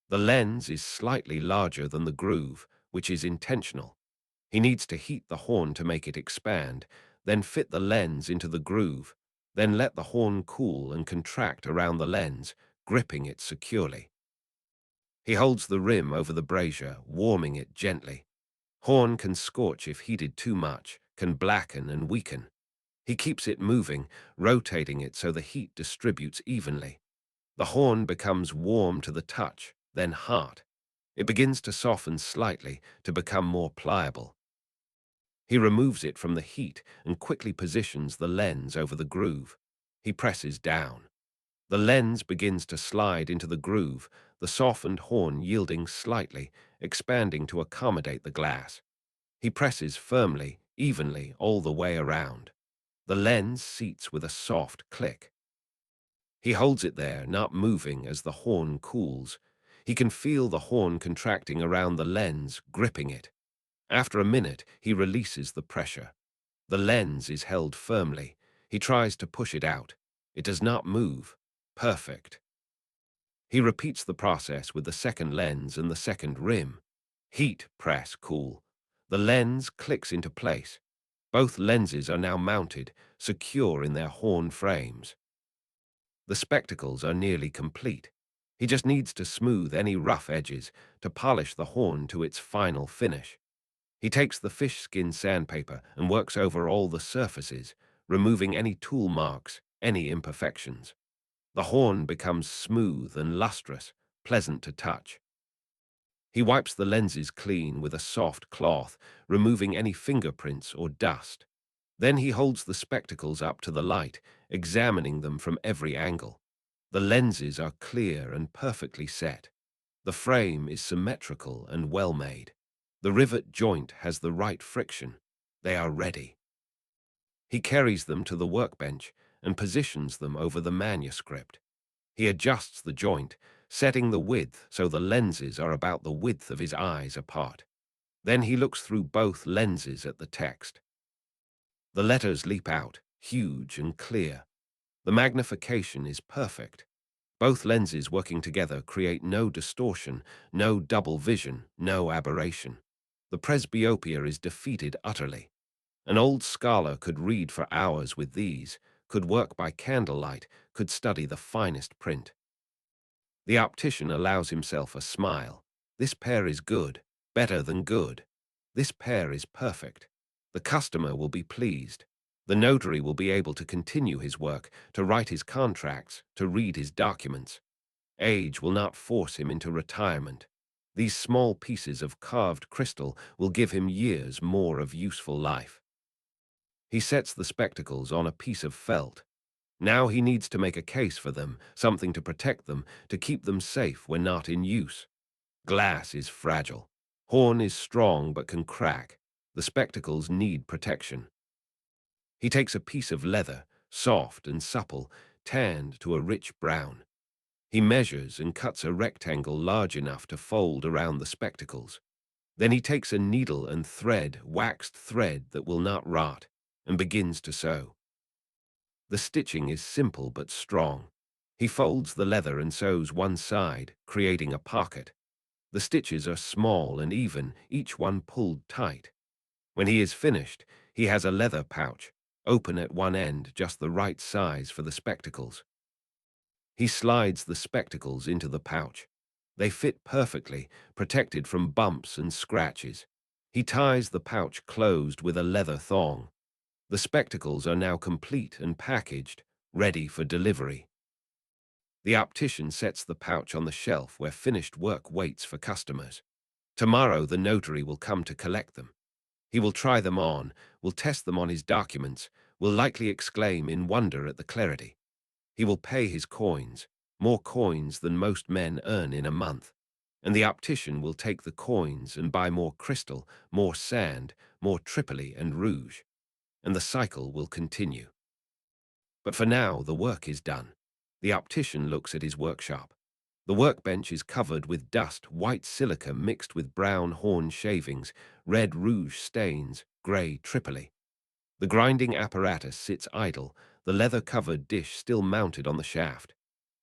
Speaker 1: The lens is slightly larger than the groove, which is intentional. He needs to heat the horn to make it expand, then fit the lens into the groove, then let the horn cool and contract around the lens, gripping it securely. He holds the rim over the brazier, warming it gently. Horn can scorch if heated too much, can blacken and weaken. He keeps it moving, rotating it so the heat distributes evenly. The horn becomes warm to the touch, then hard. It begins to soften slightly, to become more pliable. He removes it from the heat and quickly positions the lens over the groove. He presses down. The lens begins to slide into the groove, the softened horn yielding slightly, expanding to accommodate the glass. He presses firmly, evenly, all the way around. The lens seats with a soft click. He holds it there, not moving as the horn cools. He can feel the horn contracting around the lens, gripping it. After a minute, he releases the pressure. The lens is held firmly. He tries to push it out. It does not move. Perfect. He repeats the process with the second lens and the second rim. Heat, press, cool. The lens clicks into place. Both lenses are now mounted, secure in their horn frames. The spectacles are nearly complete. He just needs to smooth any rough edges, to polish the horn to its final finish. He takes the fish skin sandpaper and works over all the surfaces, removing any tool marks, any imperfections. The horn becomes smooth and lustrous, pleasant to touch. He wipes the lenses clean with a soft cloth, removing any fingerprints or dust. Then he holds the spectacles up to the light, examining them from every angle. The lenses are clear and perfectly set. The frame is symmetrical and well made. The rivet joint has the right friction. They are ready. He carries them to the workbench and positions them over the manuscript. He adjusts the joint, setting the width so the lenses are about the width of his eyes apart. Then he looks through both lenses at the text. The letters leap out, huge and clear. The magnification is perfect. Both lenses working together create no distortion, no double vision, no aberration. The presbyopia is defeated utterly. An old scholar could read for hours with these, could work by candlelight, could study the finest print. The optician allows himself a smile. This pair is good, better than good. This pair is perfect. The customer will be pleased. The notary will be able to continue his work, to write his contracts, to read his documents. Age will not force him into retirement. These small pieces of carved crystal will give him years more of useful life. He sets the spectacles on a piece of felt. Now he needs to make a case for them, something to protect them, to keep them safe when not in use. Glass is fragile. Horn is strong but can crack. The spectacles need protection. He takes a piece of leather, soft and supple, tanned to a rich brown. He measures and cuts a rectangle large enough to fold around the spectacles. Then he takes a needle and thread, waxed thread that will not rot, and begins to sew. The stitching is simple but strong. He folds the leather and sews one side, creating a pocket. The stitches are small and even, each one pulled tight. When he is finished, he has a leather pouch, open at one end, just the right size for the spectacles. He slides the spectacles into the pouch. They fit perfectly, protected from bumps and scratches. He ties the pouch closed with a leather thong. The spectacles are now complete and packaged, ready for delivery. The optician sets the pouch on the shelf where finished work waits for customers. Tomorrow the notary will come to collect them. He will try them on, will test them on his documents, will likely exclaim in wonder at the clarity. He will pay his coins, more coins than most men earn in a month. And the optician will take the coins and buy more crystal, more sand, more Tripoli and rouge. And the cycle will continue. But for now, the work is done. The optician looks at his workshop. The workbench is covered with dust, white silica mixed with brown horn shavings, red rouge stains, grey Tripoli. The grinding apparatus sits idle, the leather-covered dish still mounted on the shaft.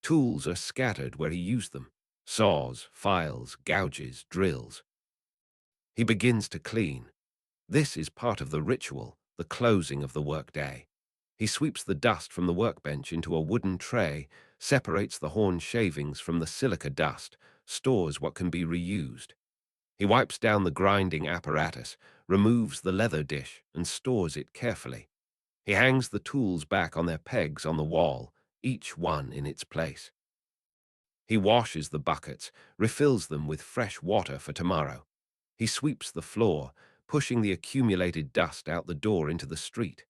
Speaker 1: Tools are scattered where he used them: saws, files, gouges, drills. He begins to clean. This is part of the ritual, the closing of the workday. He sweeps the dust from the workbench into a wooden tray, separates the horn shavings from the silica dust, stores what can be reused. He wipes down the grinding apparatus, removes the leather dish, and stores it carefully. He hangs the tools back on their pegs on the wall, each one in its place. He washes the buckets, refills them with fresh water for tomorrow. He sweeps the floor, pushing the accumulated dust out the door into the street.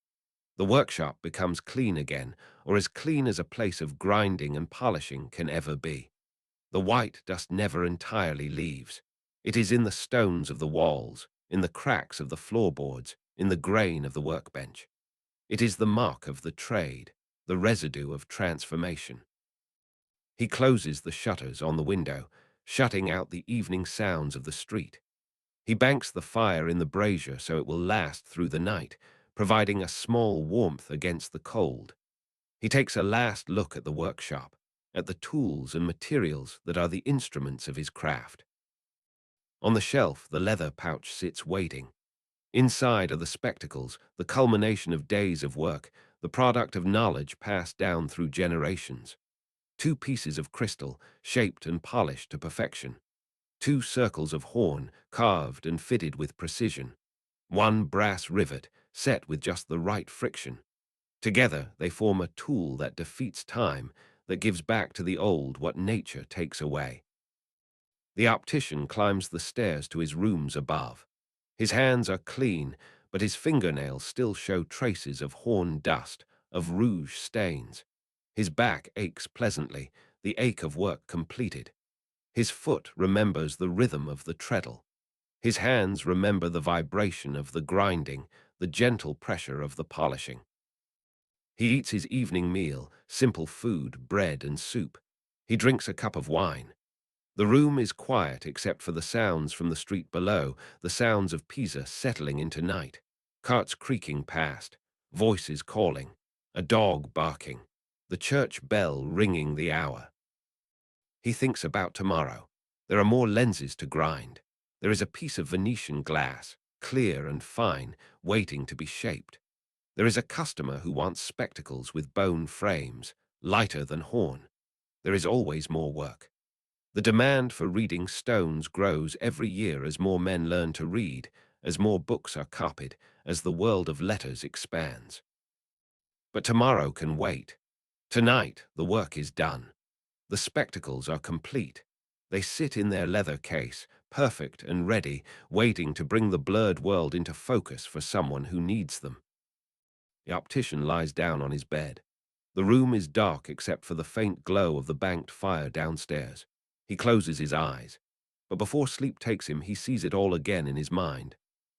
Speaker 1: The workshop becomes clean again, or as clean as a place of grinding and polishing can ever be. The white dust never entirely leaves. It is in the stones of the walls, in the cracks of the floorboards, in the grain of the workbench. It is the mark of the trade, the residue of transformation. He closes the shutters on the window, shutting out the evening sounds of the street. He banks the fire in the brazier so it will last through the night, providing a small warmth against the cold. He takes a last look at the workshop, at the tools and materials that are the instruments of his craft. On the shelf, the leather pouch sits waiting. Inside are the spectacles, the culmination of days of work, the product of knowledge passed down through generations. Two pieces of crystal, shaped and polished to perfection. Two circles of horn, carved and fitted with precision. One brass rivet, set with just the right friction. Together, they form a tool that defeats time, that gives back to the old what nature takes away. The optician climbs the stairs to his rooms above. His hands are clean, but his fingernails still show traces of horn dust, of rouge stains. His back aches pleasantly, the ache of work completed. His foot remembers the rhythm of the treadle. His hands remember the vibration of the grinding, the gentle pressure of the polishing. He eats his evening meal, simple food, bread and soup. He drinks a cup of wine. The room is quiet except for the sounds from the street below, the sounds of Pisa settling into night, carts creaking past, voices calling, a dog barking, the church bell ringing the hour. He thinks about tomorrow. There are more lenses to grind. There is a piece of Venetian glass, clear and fine, waiting to be shaped. There is a customer who wants spectacles with bone frames, lighter than horn. There is always more work. The demand for reading stones grows every year as more men learn to read, as more books are copied, as the world of letters expands. But tomorrow can wait. Tonight, the work is done. The spectacles are complete. They sit in their leather case, perfect and ready, waiting to bring the blurred world into focus for someone who needs them. The optician lies down on his bed. The room is dark except for the faint glow of the banked fire downstairs. He closes his eyes. But before sleep takes him, he sees it all again in his mind.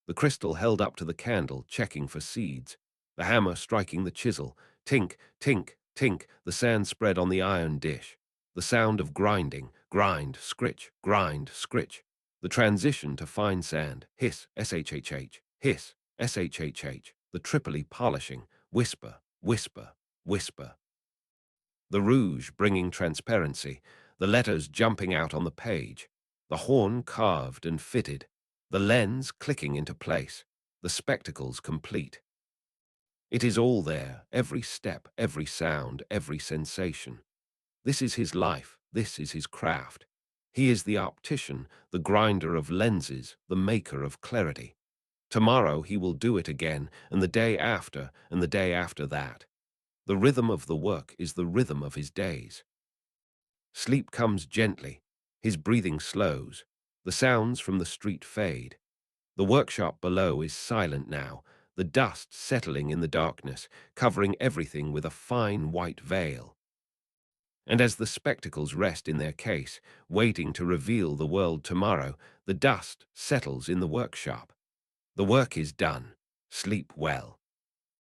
Speaker 1: The crystal held up to the candle, checking for seeds. The hammer striking the chisel. Tink, tink, tink, the sand spread on the iron dish. The sound of grinding, grind, scritch, grind, scritch. The transition to fine sand, hiss, shhh, hiss, shhh. The Tripoli polishing, whisper, whisper, whisper. The rouge bringing transparency, the letters jumping out on the page, the horn carved and fitted, the lens clicking into place, the spectacles complete. It is all there, every step, every sound, every sensation. This is his life, this is his craft. He is the optician, the grinder of lenses, the maker of clarity. Tomorrow he will do it again, and the day after, and the day after that. The rhythm of the work is the rhythm of his days. Sleep comes gently, his breathing slows, the sounds from the street fade. The workshop below is silent now, the dust settling in the darkness, covering everything with a fine white veil. And as the spectacles rest in their case, waiting to reveal the world tomorrow, the dust settles in the workshop. The work is done. Sleep well.